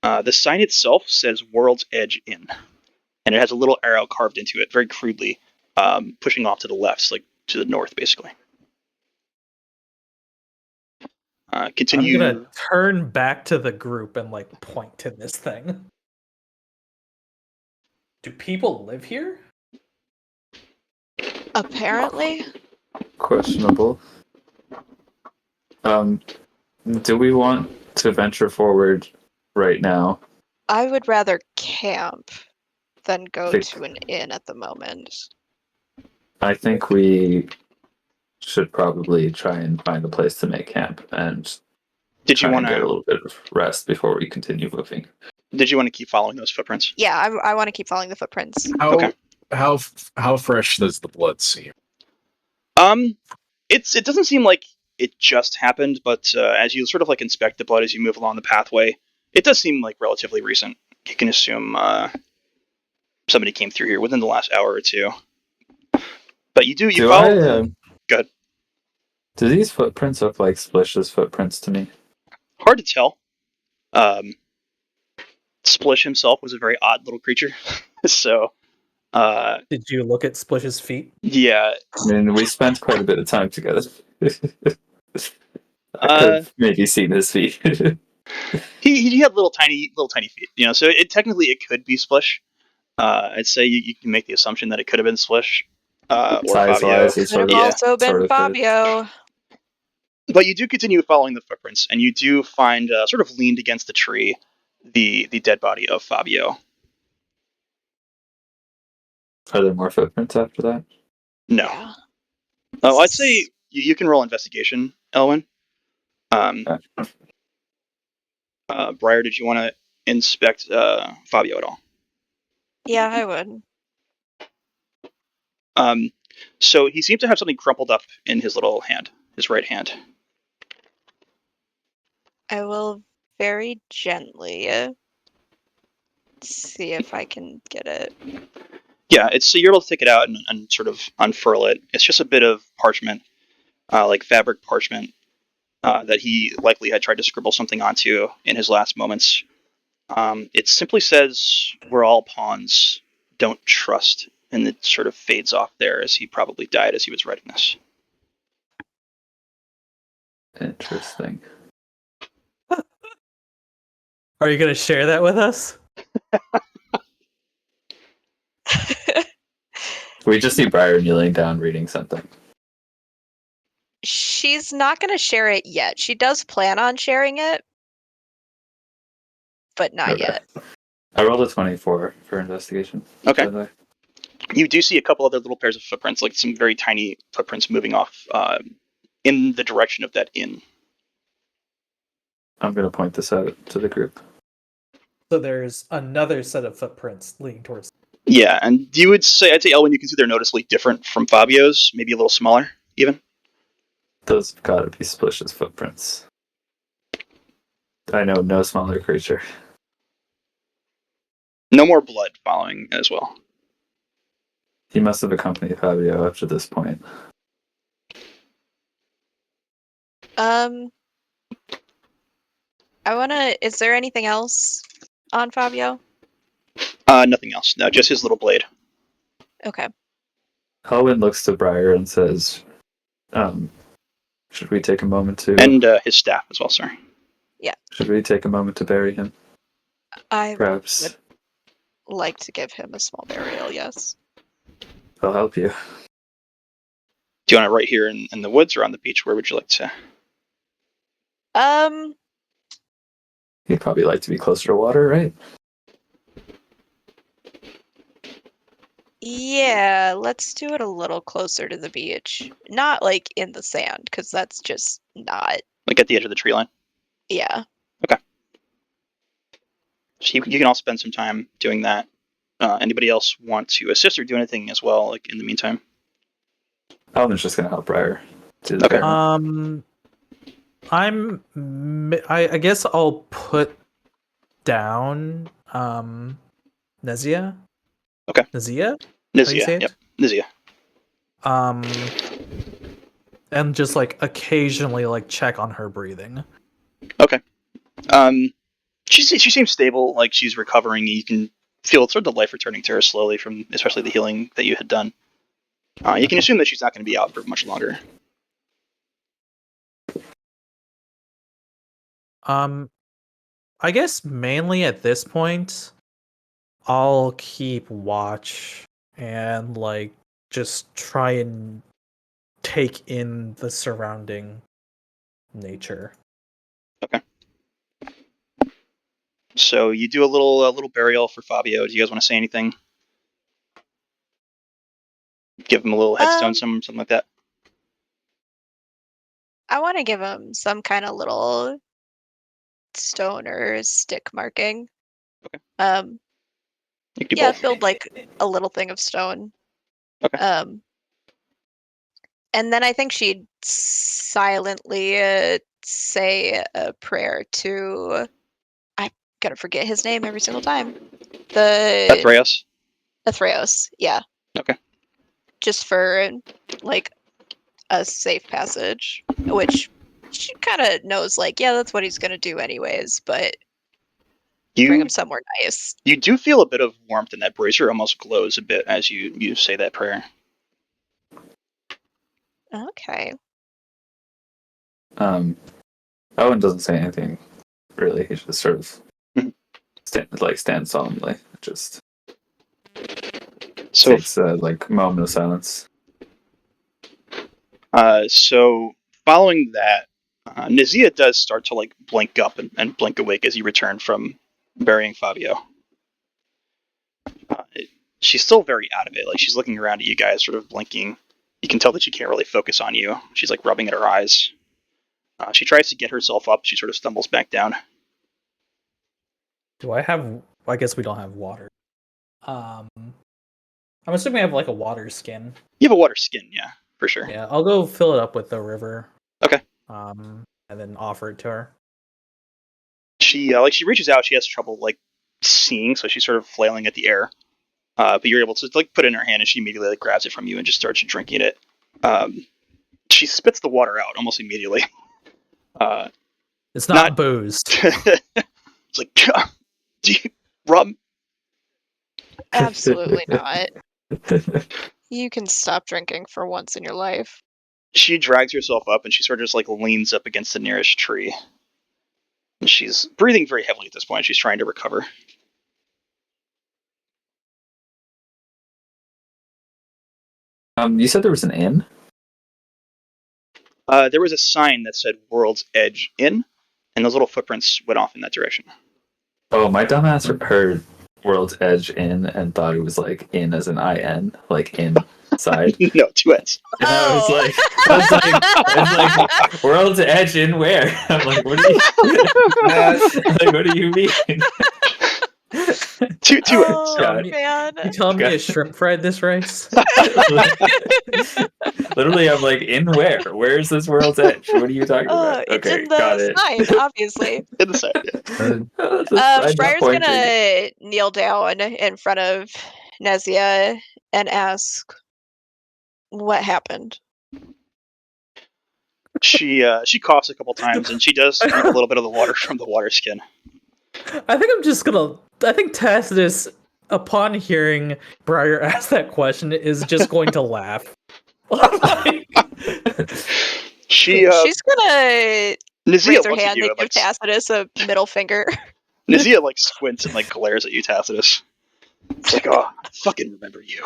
The sign itself says World's Edge Inn, and it has a little arrow carved into it, very crudely, pushing off to the left, to the north, basically. Continue. I'm gonna turn back to the group and point to this thing. Do people live here? Apparently, Questionable. Do we want to venture forward right now? I would rather camp than go Think- to an inn at the moment. I think we should probably try and find a place to make camp and Did you try want and get a to? little bit of rest before we continue moving. Did you want to keep following those footprints? Yeah, I want to keep following the footprints. Okay. How fresh does the blood seem? It doesn't seem like it just happened, but as you sort of inspect the blood as you move along the pathway, it does seem relatively recent. You can assume somebody came through here within the last hour or two. But you follow. Go ahead. Do these footprints look like Splish's footprints to me? Hard to tell. Splish himself was a very odd little creature, so Did you look at Splish's feet? yeah. I mean, we spent quite a bit of time together. I could have maybe seen his feet. He had little tiny feet, so technically it could be Splish. I'd say you can make the assumption that it could have been Splish or Fabio. Size-wise, he Could sort have of, also been sort of Fabio. But you do continue following the footprints, and you do find, sort of leaned against the tree, the dead body of Fabio. Are there more footprints after that? No. Yeah. Oh, I'd say you can roll investigation, Elwin. Briar, did you want to inspect Fabio at all? Yeah, I would. So he seemed to have something crumpled up in his little hand, his right hand. I will very gently see if I can get it. Yeah, so you're able to take it out and sort of unfurl it. It's just a bit of parchment, fabric parchment, that he likely had tried to scribble something onto in his last moments. It simply says, "We're all pawns. Don't trust," and it sort of fades off there as he probably died as he was writing this. Interesting. Are you gonna share that with us? We just see Briar kneeling down reading something. She's not going to share it yet. She does plan on sharing it, but not Okay. yet. I rolled a 24 for investigation. Okay. by the way. You do see a couple other little pairs of footprints, some very tiny footprints moving off in the direction of that inn. I'm going to point this out to the group. So there's another set of footprints leading towards. Yeah, and I'd say, Elwin, you can see they're noticeably different from Fabio's, maybe a little smaller, even. Those have got to be Splish's footprints. I know no smaller creature. No more blood following as well. He must have accompanied Fabio up to this point. Is there anything else on Fabio? Nothing else. No, just his little blade. Okay. Elwin looks to Briar and says, should we take a moment to... And his staff as well, sorry. Should we take a moment to bury him? I Perhaps would like to give him a small burial, yes. I'll help you. Do you want it right here in the woods or on the beach? Where would you like to? You'd probably like to be closer to water, right? Yeah, let's do it a little closer to the beach. Not like in the sand, because that's just not. Like at the edge of the tree line? Yeah. So you can all spend some time doing that. Anybody else want to assist or do anything as well, like in the meantime? Alvin's just gonna help Briar to the Okay. barrel. I guess I'll put down Nezia. Okay. Nezia? How do you say Nizia. it? Yep. Nizia. And just like occasionally like check on her breathing. Okay. She seems stable, like she's recovering. You can feel sort of the life returning to her slowly from especially the healing that you had done. You can assume that she's not going to be out for much longer. I guess mainly at this point, I'll keep watch and like just try and take in the surrounding nature. So you do a little burial for Fabio. Do you guys want to say anything? Give him a little headstone, something like that. I want to give him some kind of little stone or stick marking. Okay. Yeah, You can do both. build like a little thing of stone. Okay. And then I think she'd silently say a prayer to. I'm gonna forget his name every single time. The Theros. Theros, yeah. Okay. Just for like a safe passage, which she kind of knows, like, yeah, that's what he's gonna do anyways. But bring him somewhere nice. You do feel a bit of warmth, and that bracer almost glows a bit as you say that prayer. Okay. Owen doesn't say anything really. He just sort of stands solemnly. Just takes like moment of silence. So following that, Nizia does start to like blink up and blink awake as you return from burying Fabio. She's still very out of it. Like she's looking around at you guys, sort of blinking. You can tell that she can't really focus on you. She's like rubbing at her eyes. She tries to get herself up. She sort of stumbles back down. Do I have? I guess we don't have water. I'm assuming I have like a water skin. You have a water skin, yeah, for sure. Yeah, I'll go fill it up with the river. Okay. And then offer it to her. She reaches out. She has trouble like seeing, so she's sort of flailing at the air. But you're able to like put it in her hand, and she immediately like grabs it from you and just starts drinking it. She spits the water out almost immediately. It's not boozed. It's like, do you rum? Absolutely not. You can stop drinking for once in your life. She drags herself up and she sort of just like leans up against the nearest tree. And she's breathing very heavily at this point. She's trying to recover. You said there was an inn? There was a sign that said World's Edge Inn, and those little footprints went off in that direction. Oh, my dumbass heard World's Edge Inn and thought it was like in as an IN, like inside. No, 2 N's. And I was like, World's Edge in where? I'm like, what do what do you mean? 2 N's. Oh, man. You telling me a shrimp fried this rice? Literally, I'm like, in where? Where's this World's Edge? What are you talking about? It's Okay, in got the it. sign, obviously. In the side, yeah. Friar's gonna kneel down in front of Nezia and ask, what happened? She coughs a couple times, and she does drink a little bit of the water from the water skin. I think Tacitus, upon hearing Briar ask that question, is just going to laugh. She's gonna Nizia raise her looks at hand you and and, give like, Tacitus a middle finger. Nazia like squints and like glares at you, Tacitus. It's like, oh, I fucking remember you.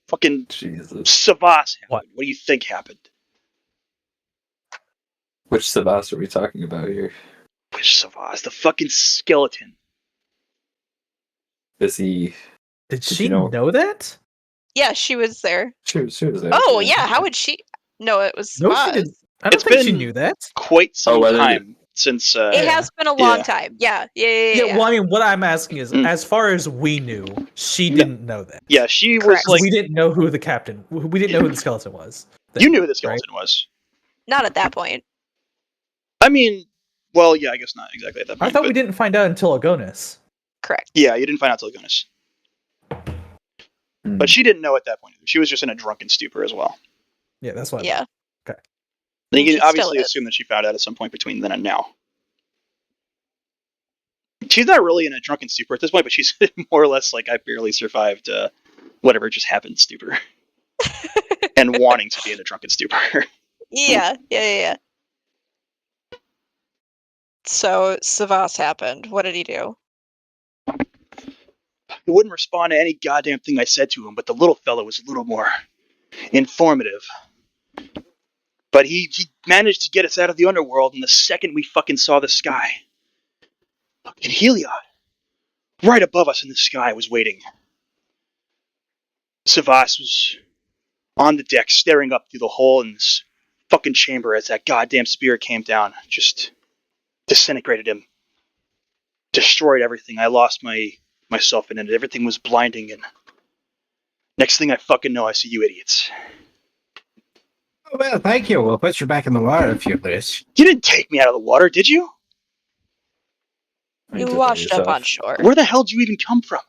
Fucking Jesus. Savas happened. What? What do you think happened? Which Savas are we talking about here? Which Savas? The fucking skeleton. Is he? Did Did she you know- know that? Yeah, she was there. She was there. Oh yeah, how would she? No, it was No, she Savas. didn't. I don't It's think she been- knew that. Quite some whether- time since. It has been a long time. Yeah. Yeah, well, I mean, what I'm asking is, Mm. as far as we knew, she No. didn't know that. Yeah, she Correct. was like. we didn't know who the captain. We didn't know who the skeleton was. You knew who the skeleton was. Not at that point. I mean, well, yeah, I guess not exactly at that I point. thought but we didn't find out until Agonis. Correct. Yeah, you didn't find out till Agonis. Hmm. But she didn't know at that point. She was just in a drunken stupor as well. Yeah, that's what. Yeah. And you She can still obviously is. assume that she found out at some point between then and now. She's not really in a drunken stupor at this point, but she's more or less like, I barely survived whatever just happened stupor. And wanting to be in a drunken stupor. Yeah. So Savas happened. What did he do? He wouldn't respond to any goddamn thing I said to him, but the little fellow was a little more informative. But he managed to get us out of the underworld, and the second we fucking saw the sky, in Heliod, right above us in the sky, was waiting. Savas was on the deck, staring up through the hole in this fucking chamber as that goddamn spear came down. Just disintegrated him. Destroyed everything. I lost myself in it. Everything was blinding, and next thing I fucking know, I see you idiots. Oh, well, thank you. We'll put you back in the water if you wish. You didn't take me out of the water, did you? I mean, You did that washed up yourself. on shore. Where the hell did you even come from?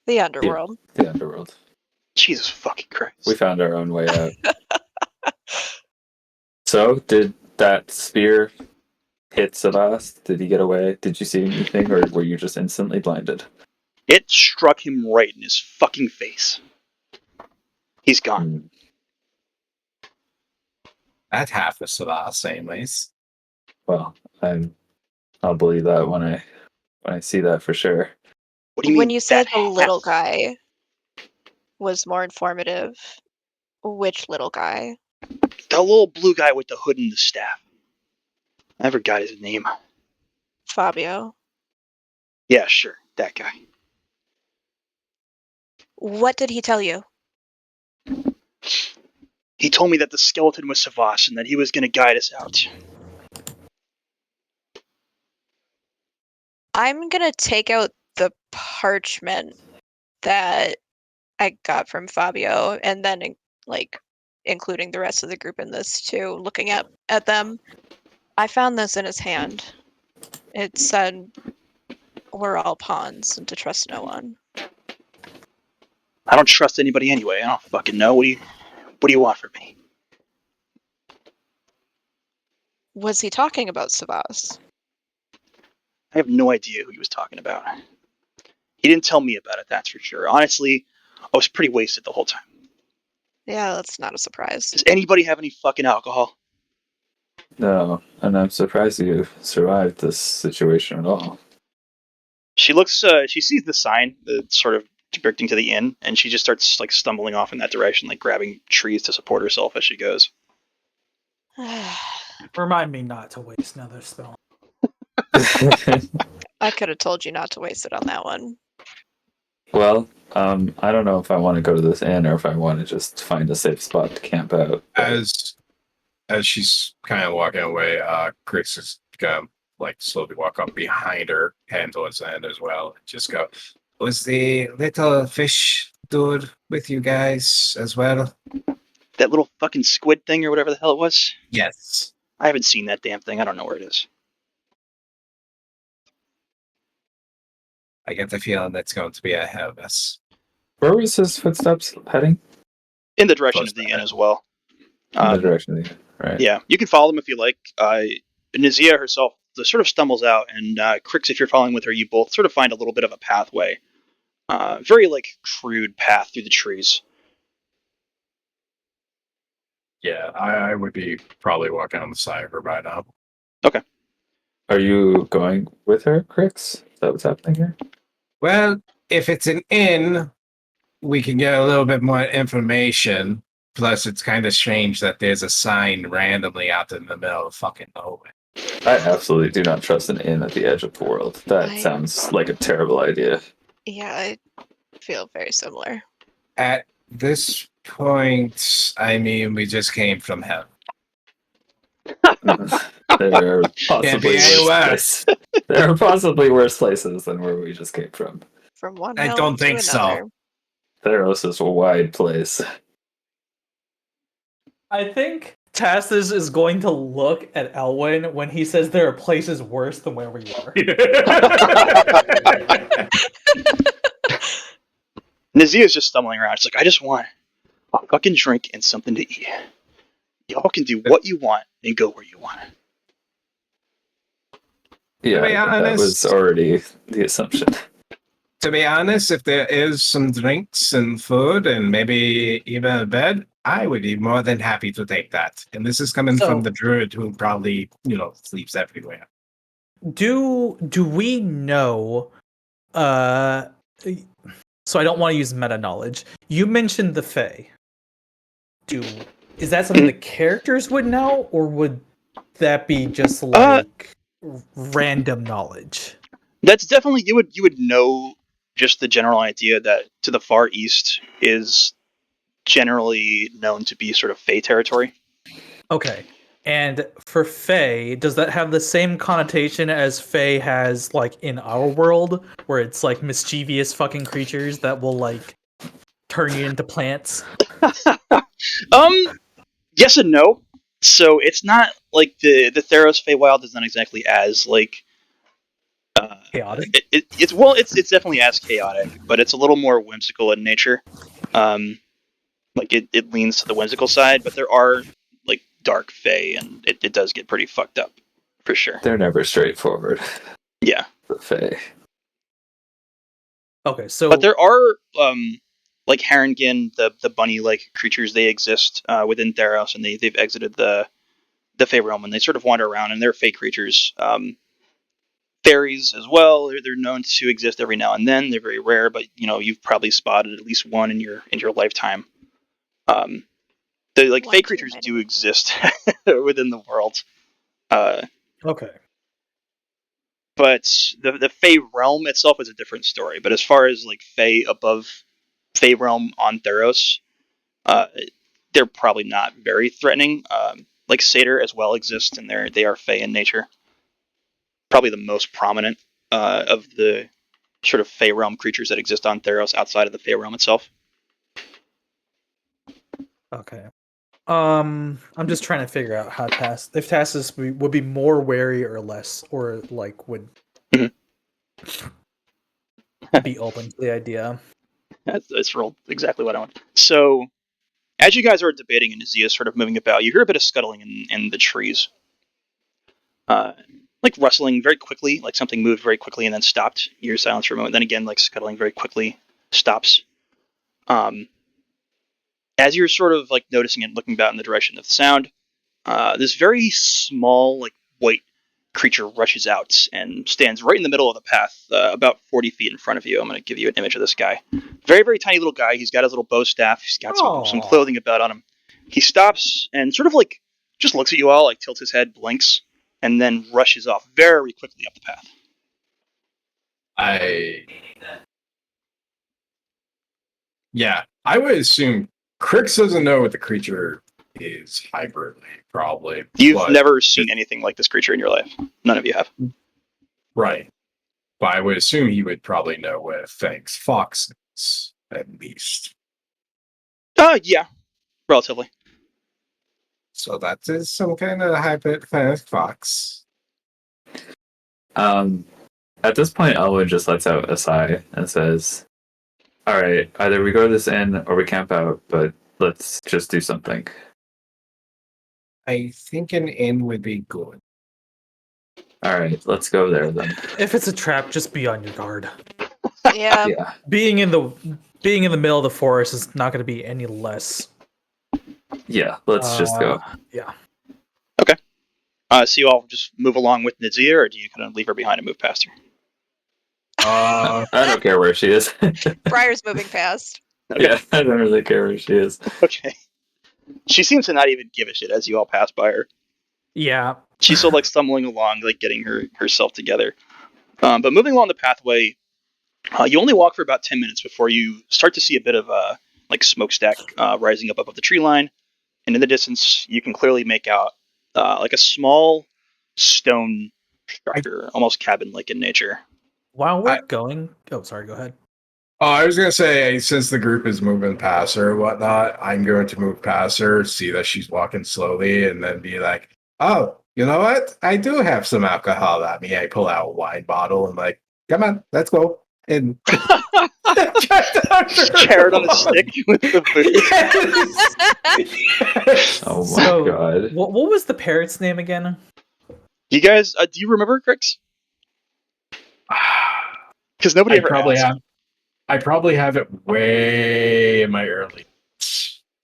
The underworld. The underworld. Jesus fucking Christ. We found our own way out. So, did that spear hit Savas? Did he get away? Did you see anything, or were you just instantly blinded? It struck him right in his fucking face. He's gone. Hmm. That half is Savas, anyways. Well, I'll believe that when I see that for sure. What do you mean? When you said that the little half? guy was more informative, which little guy? The little blue guy with the hood and the staff. I forgot his name. Fabio. Yeah, sure. That guy. What did he tell you? He told me that the skeleton was Savas and that he was going to guide us out. I'm gonna take out the parchment that I got from Fabio, and then including the rest of the group in this too. Looking at them, I found this in his hand. It said, "We're all pawns, and to trust no one." I don't trust anybody anyway. I don't fucking know. What do you want from me? Was he talking about Savas? I have no idea who he was talking about. He didn't tell me about it, that's for sure. Honestly, I was pretty wasted the whole time. Yeah, that's not a surprise. Does anybody have any fucking alcohol? No, and I'm surprised you survived this situation at all. She she sees the sign that's sort of depicting to the inn, and she just starts like stumbling off in that direction, like grabbing trees to support herself as she goes. Remind me not to waste another spell. I could have told you not to waste it on that one. Well, I don't know if I want to go to this inn or if I want to just find a safe spot to camp out. As she's kind of walking away, Chris is gonna like slowly walk up behind her, hand towards the end as well. Just go. Was the little fish dude with you guys as well? That little fucking squid thing or whatever the hell it was? Yes. I haven't seen that damn thing. I don't know where it is. I get the feeling that's going to be ahead of us. Where was his footsteps heading? In the direction Close of the to inn that. as well. In the direction of the right? Yeah, you can follow them if you like. Nazia herself sort of stumbles out, and Crix, if you're following with her, you both sort of find a little bit of a pathway. Very like crude path through the trees. Yeah, I would be probably walking on the side of her by now. Are you going with her, Crix? Is that what's happening here? Well, if it's an inn, we can get a little bit more information. Plus, it's kind of strange that there's a sign randomly out in the middle of fucking nowhere. I absolutely do not trust an inn at the edge of the world. That sounds like a terrible idea. Yeah, I feel very similar. At this point, I mean, we just came from hell. There are possibly AOS. worse places. There are possibly worse places than where we just came from. From one I hell don't to think so. another. Theros is a wide place. I think Tassis is going to look at Elwyn when he says there are places worse than where we are. Nazia's just stumbling around. She's like, I just want a fucking drink and something to eat. Y'all can do what you want and go where you want. Yeah, be that honest- was already the assumption. To be honest, if there is some drinks and food and maybe even a bed, I would be more than happy to take that. And this is coming So- from the druid who probably, sleeps everywhere. Do we know so I don't want to use meta knowledge. You mentioned the Fae. Is that something the characters would know, or would that be just like random knowledge? That's definitely you would know just the general idea that to the far east is generally known to be sort of Fey territory. Okay. And for Fae, does that have the same connotation as Fae has like in our world, where it's like mischievous fucking creatures that will like turn you into plants? Yes and no. So it's not like the Theros Feywild is not exactly as like Chaotic. it's definitely as chaotic, but it's a little more whimsical in nature. Like it leans to the whimsical side, but there are like dark Fey, and it does get pretty fucked up for sure. They're never straightforward. Yeah, The Fae. Okay, so but there are like Harengon, the bunny-like creatures. They exist within Theros, and they've exited the Fey realm, and they sort of wander around, and they're Fey creatures. Fairies as well. They're known to exist every now and then. They're very rare, but you've probably spotted at least one in your lifetime. The One Fey too creatures many. do exist within the world. okay. But the Fey realm itself is a different story. But as far as like Fey above Fey realm on Theros, they're probably not very threatening. Like Satyr as well exists, and they are Fey in nature. Probably the most prominent of the sort of Fey realm creatures that exist on Theros outside of the Fey realm itself. Okay. I'm just trying to figure out how if Tassis would be more wary or less, or like would Mhm. be open to the idea. That's rolled exactly what I want. So, as you guys are debating and Azia is sort of moving about, you hear a bit of scuttling in the trees. Like rustling very quickly, like something moved very quickly and then stopped. You hear silence for a moment, then again, like scuttling very quickly, stops. As you're sort of like noticing it, looking about in the direction of the sound, this very small, like white creature rushes out and stands right in the middle of the path, about 40 feet in front of you. I'm going to give you an image of this guy. Very, very tiny little guy. He's got his little bow staff. He's got some clothing about on him. He stops and sort of like just looks at you all, like tilts his head, blinks, and then rushes off very quickly up the path. I would assume Crix doesn't know what the creature is hybridly, probably. You've but- never seen anything like this creature in your life. None of you have. Right. But I would assume he would probably know where Fang's Fox is, at least. Yeah, relatively. So that is some kind of hybrid Fang's Fox. At this point, Elwood just lets out a sigh and says, "All right, either we go to this inn or we camp out, but let's just do something." I think an inn would be good. All right, let's go there then. If it's a trap, just be on your guard. Yeah. Yeah, Being in the middle of the forest is not going to be any less. yeah. Let's just go. Yeah. So you all just move along with Nizia, or do you kind of leave her behind and move past her? I don't care where she is. Briar's moving past. Okay. Yeah, I don't really care where she is. Okay. She seems to not even give a shit as you all pass by her. Yeah. She's still like stumbling along, like getting herself together. But moving along the pathway, you only walk for about 10 minutes before you start to see a bit of like smokestack rising up above the tree line, and in the distance you can clearly make out like a small stone structure, almost cabin-like in nature. While we're going, oh, sorry, go ahead. Oh, I was gonna say, since the group is moving past her or whatnot, I'm going to move past her, see that she's walking slowly, and then be like, "Oh, you know what? I do have some alcohol at me." I pull out a wine bottle and like, "Come on, let's go." And Carrot on a stick with the booze. Yes. Oh my So, god. what was the parrot's name again? You guys, do you remember Crix? Because nobody ever asked. I probably have it way in my early.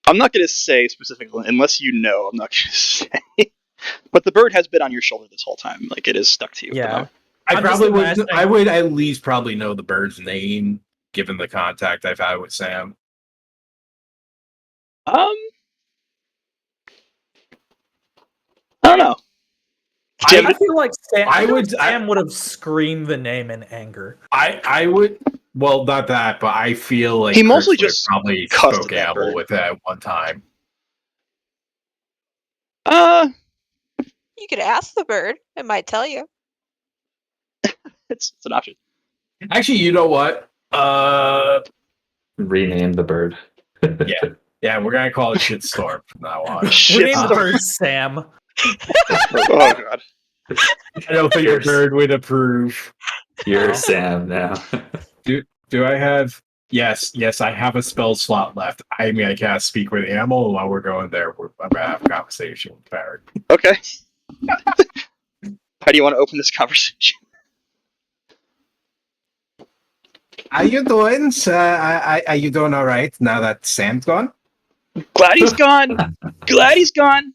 I'm not going to say specifically, unless you know. I'm not going to say. But the bird has been on your shoulder this whole time. Like it is stuck to you. At the Yeah. moment. I'm just imagining- I would at least probably know the bird's name, given the contact I've had with Sam. I don't know. I feel like Sam, I I would- Sam would have screamed the name in anger. I would. Well, not that, but I feel like He mostly Chris would have just probably cussed spoke at that animal bird. with that one time. You could ask the bird. It might tell you. It's an option. Actually, you know what? Rename the bird. Yeah, we're gonna call it Shitstorm from now on. Rename the Shitstorm. bird Sam. Oh god. I don't think the bird would approve. You're Sam now. Do I have? Yes, I have a spell slot left. I mean, I can't speak with animal while we're going there. I'm gonna have a conversation with Barrett. Okay. How do you want to open this conversation? How you doing? Are you doing all right now that Sam's gone? Glad he's gone. Glad he's gone.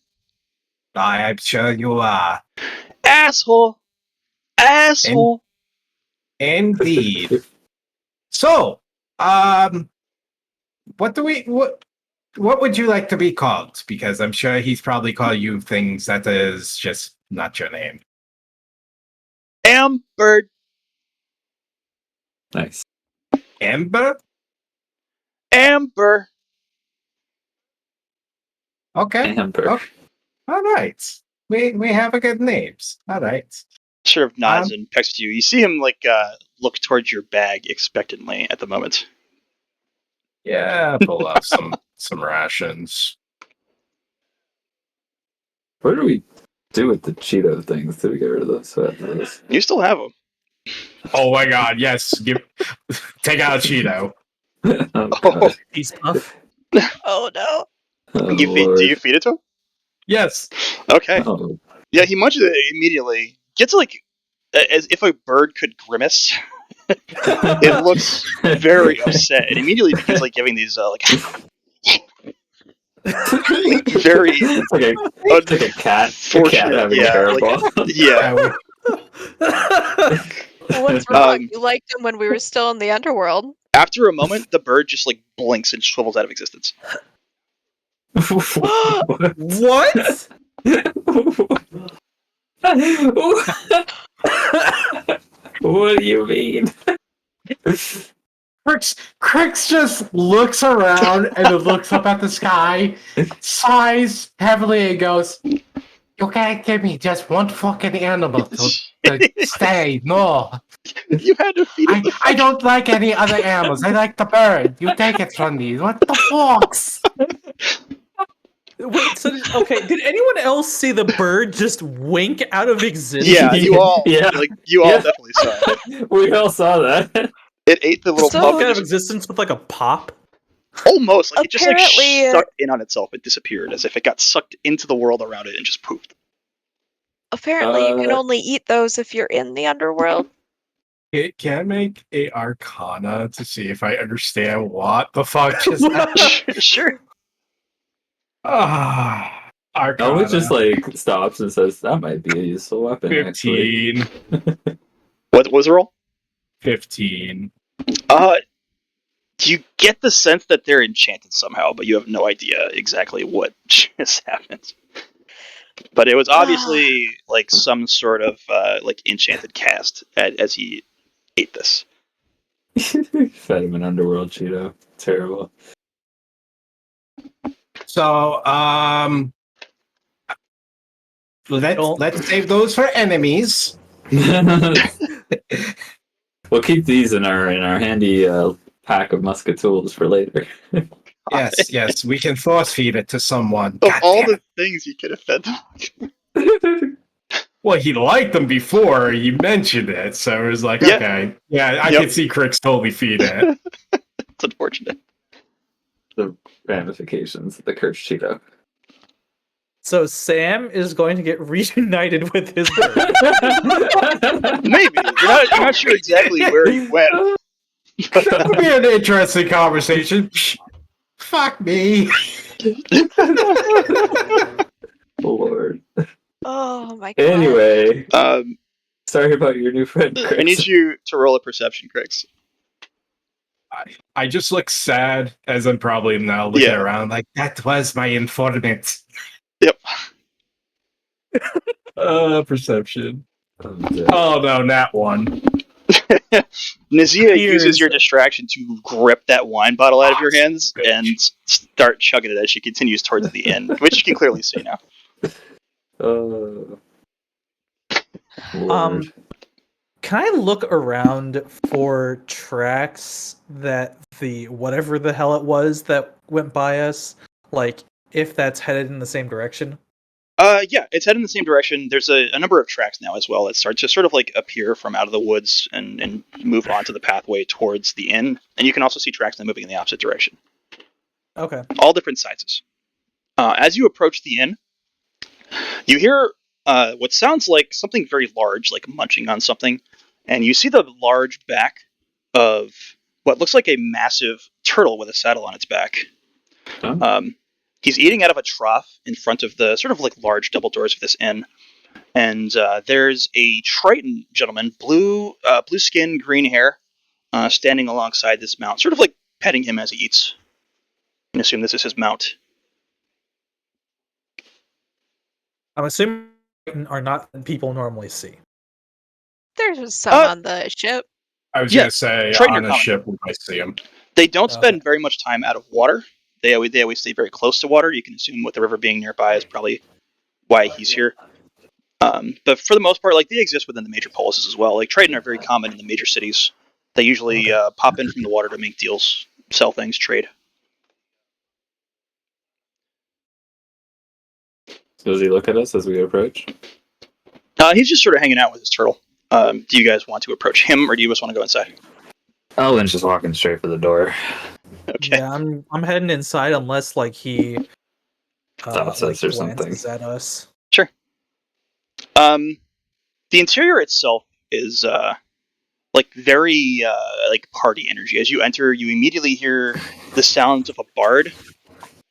I'm sure you are. Asshole. Asshole. Indeed. So, what would you like to be called? Because I'm sure he's probably called you things that is just not your name. Bird. Nice. Amber? Amber. Okay. Amber. Oh, all right. We have a good names. All right. Sort of nods and pecks at you. You see him like look towards your bag expectantly at the moment. Yeah, pull out some rations. What do we do with the Cheeto things? Did we get rid of those? You still have them. Oh my god, yes. Take out Cheeto. Oh, God. He's puff. Oh no. Oh, Do you feed it to him? Yes. Okay. Oh, Yeah, he munches it immediately. Gets like as if a bird could grimace. It looks very upset. It immediately begins like giving these like very it's like a cat. A cat having a yeah, terrible. yeah. What's wrong? You liked him when we were still in the underworld. After a moment, the bird just like blinks and swivels out of existence. What? What do you mean? Crix just looks around and then looks up at the sky, sighs heavily, and goes, "You can't give me just one fucking animal to stay. No, You had to feed it. I don't like any other animals. I like the bird. You take it from me. What the fuck?" Wait, so okay, did anyone else see the bird just wink out of existence? Yeah, you all Yeah. you all definitely saw it. We all saw that. It ate the little Still pup. out And of just, existence with like a pop? almost like it just like Apparently, sucked in on itself. It disappeared as if it got sucked into the world around it and just pooped. Apparently, you can only eat those if you're in the underworld. It can make a Arcana to see if I understand what the fuck just happened. Sure. Ah, Elwood just Arcana. like stops and says, "That might be a useful weapon." Actually, 15. What was the roll? 15. You get the sense that they're enchanted somehow, but you have no idea exactly what just happened. But it was obviously like some sort of like enchanted cast as he ate this. fed him an underworld Cheeto. Terrible. So, let's save those for enemies. We'll keep these in our handy pack of musket tools for later. Yes, we can force feed it to someone. Of God all damn the it. things you could have fed them. Well, he liked them before he mentioned it, so it was like, Yeah. okay, yeah, I Yep. could see Crix totally feed it. It's unfortunate. The ramifications of the cursed Cheeto. So Sam is going to get reunited with his bird. Maybe you're not sure exactly where he went. That would be an interesting conversation. Fuck me. Lord. Oh my god. Anyway, Um, sorry about your new friend, Chris. I need you to roll a perception, Crix. I just look sad as I'm probably now looking Yeah. around like, that was my informant. Yep. Perception. I'm dead. Oh no, nat one. Nazia Here's- uses your distraction to grip that wine bottle out of your hands and start chugging it as she continues towards the end, which you can clearly see now. Lord. Can I look around for tracks that the whatever the hell it was that went by us, like if that's headed in the same direction? Yeah, it's heading in the same direction. There's a number of tracks now as well that start to sort of like appear from out of the woods and move onto the pathway towards the inn. And you can also see tracks that are moving in the opposite direction. Okay. All different sizes. As you approach the inn, you hear what sounds like something very large, like munching on something. And you see the large back of what looks like a massive turtle with a saddle on its back. Huh? He's eating out of a trough in front of the sort of like large double doors of this inn. And there's a Triton gentleman, blue skin, green hair, standing alongside this mount, sort of like petting him as he eats. You can assume this is his mount. I'm assuming are not people normally see. There's some on the ship. I was Yeah, gonna say Triton are on a common. ship we might see him. They don't spend Okay. very much time out of water. They always stay very close to water. You can assume with the river being nearby is probably why he's here. But for the most part, like they exist within the major polises as well. Like Triton are very common in the major cities. They usually pop in from the water to make deals, sell things, trade. So does he look at us as we approach? He's just sort of hanging out with his turtle. Do you guys want to approach him, or do you just want to go inside? Elwin's just walking straight for the door. Okay. Yeah, I'm heading inside unless like he Stops like us or something. glances at us. Sure. The interior itself is like very like party energy. As you enter, you immediately hear the sounds of a bard.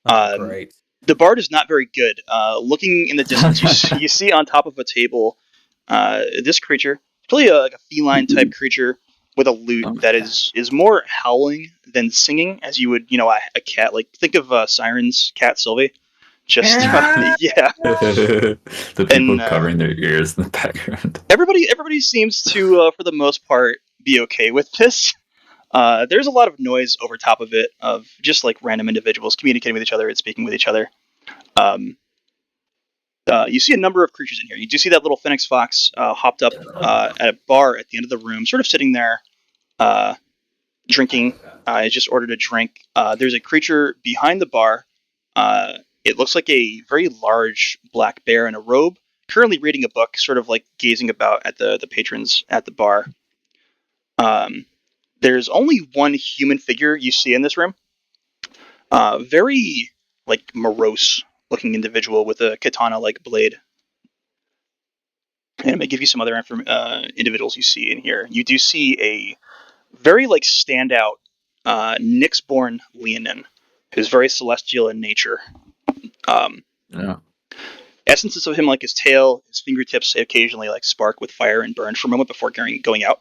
Oh, great. The bard is not very good. Looking in the distance, you see on top of a table this creature, really like a feline type creature with a lute that is more howling than singing, as you would, a cat. Like think of Siren's cat Sylvie. Just yeah. The people And, covering their ears in the background. Everybody seems to, for the most part, be okay with this. There's a lot of noise over top of it, of just like random individuals communicating with each other and speaking with each other. You see a number of creatures in here. You do see that little phoenix fox hopped up at a bar at the end of the room, sort of sitting there drinking. I just ordered a drink. There's a creature behind the bar. It looks like a very large black bear in a robe, currently reading a book, sort of like gazing about at the patrons at the bar. There's only one human figure you see in this room. Very like morose looking individual with a katana like blade. And I'm gonna give you some other individuals you see in here. You do see a very like standout Nyxborn Leonin, who's very celestial in nature. Yeah. essences of him, like his tail, his fingertips, occasionally like spark with fire and burn for a moment before going out.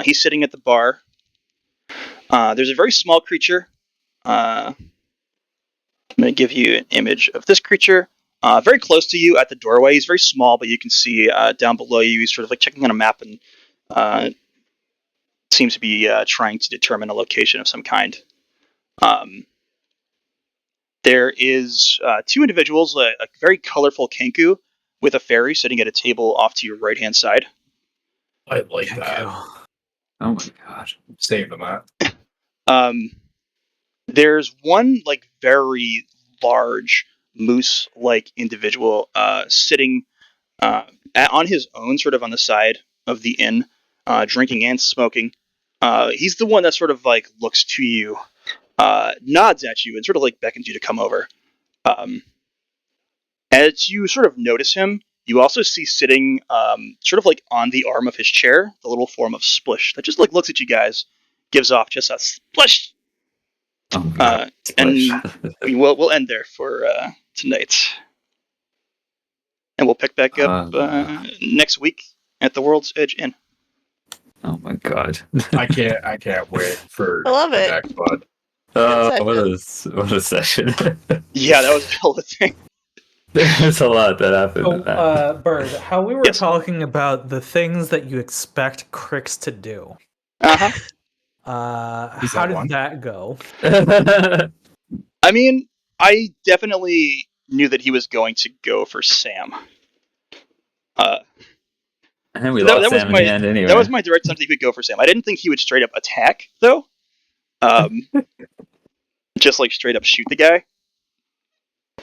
He's sitting at the bar. There's a very small creature. I'm going to give you an image of this creature. Very close to you at the doorway. He's very small, but you can see down below you. He's sort of like checking on a map and seems to be trying to determine a location of some kind. There is 2 individuals, a very colorful Kenku with a fairy sitting at a table off to your right-hand side. I like that. Oh my god. Save them out. There's one like very large moose-like individual sitting on his own, sort of on the side of the inn, drinking and smoking. He's the one that sort of like looks to you, nods at you, and sort of like beckons you to come over. As you sort of notice him, you also see sitting sort of like on the arm of his chair, the little form of Splish that just like looks at you guys, gives off just a splish. Oh god. And we'll end there for tonight. And we'll pick back up next week at the World's Edge Inn. Oh my god. I can't wait for I love the it. next one. What a session. Yeah, that was a hell of a thing. There's a lot that happened. So, in that. Bird, how we were Yes. talking about the things that you expect Crix to do. Uh-huh. Is How that did one? that go? I mean, I definitely knew that he was going to go for Sam. And we That lost was Sam in my- the end anyway. That was my direct sense that he would go for Sam. I didn't think he would straight up attack, though. Just like straight up shoot the guy.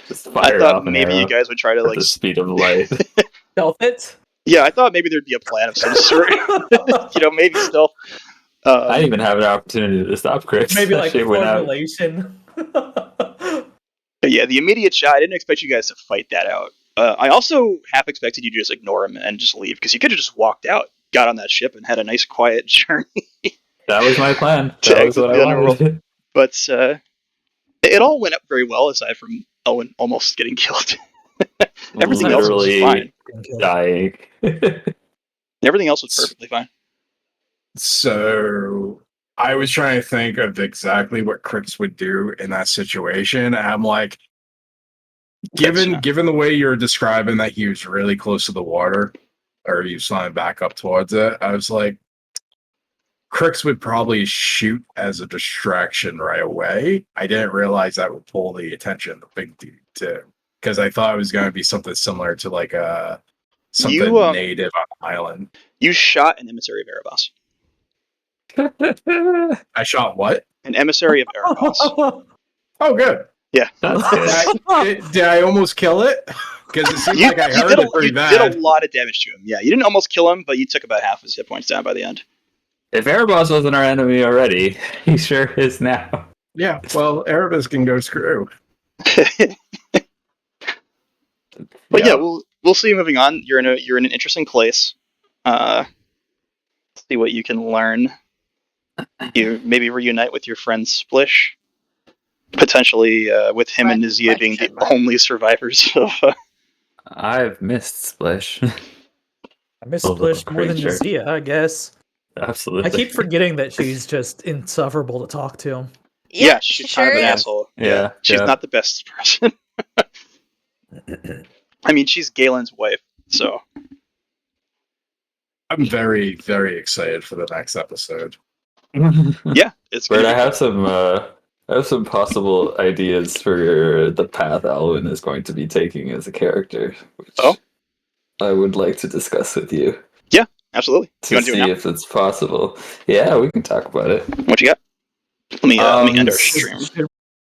Just I fire thought off an maybe arrow you guys would try to at like. the speed of light. Stealth it? Yeah, I thought maybe there'd be a plan of some sort. Maybe still. I didn't even have an opportunity to stop Chris. Maybe That like shit went out. formulation. Yeah, the immediate shot. I didn't expect you guys to fight that out. I also half expected you to just ignore him and just leave because you could have just walked out, got on that ship, and had a nice quiet journey. That was my plan. To That was exit what the I underworld. wanted. But it all went up very well, aside from Owen almost getting killed. Everything else was Literally fine. dying. Everything else was perfectly fine. So I was trying to think of exactly what Crix would do in that situation. And I'm like, given the way you're describing that he was really close to the water, or he was flying back up towards it, I was like, Crix would probably shoot as a distraction right away. I didn't realize that would pull the attention of the big dude too, because I thought it was going to be something similar to like something native on the island. You shot an emissary of Erebos. I shot what? An emissary of Erebos. Oh, good. Yeah. That's good. Did I almost kill it? Because it seemed like I heard it pretty you bad. did a lot of damage to him. Yeah, you didn't almost kill him, but you took about half his hit points down by the end. If Erebos wasn't our enemy already, he sure is now. Yeah, well, Erebus can go screw. But yeah, we'll see. Moving on, you're in an interesting place. See what you can learn. You maybe reunite with your friend Splish. Potentially with him and Nizia being the only survivors of. I've missed Splish. I miss A little Splish more than creature. Nizia, I guess. Absolutely. I keep forgetting that she's just insufferable to talk to. Yeah, she's kind of an is. asshole. Yeah, She's yeah. not the best person. I mean, she's Galen's wife, so. I'm very, very excited for the next episode. Yeah, it's But gonna I be have some possible ideas for the path Alwyn is going to be taking as a character, which I would like to discuss with you. absolutely. You To want to do see it now? if it's possible. Yeah, we can talk about it. What you got? Let me end our stream. Should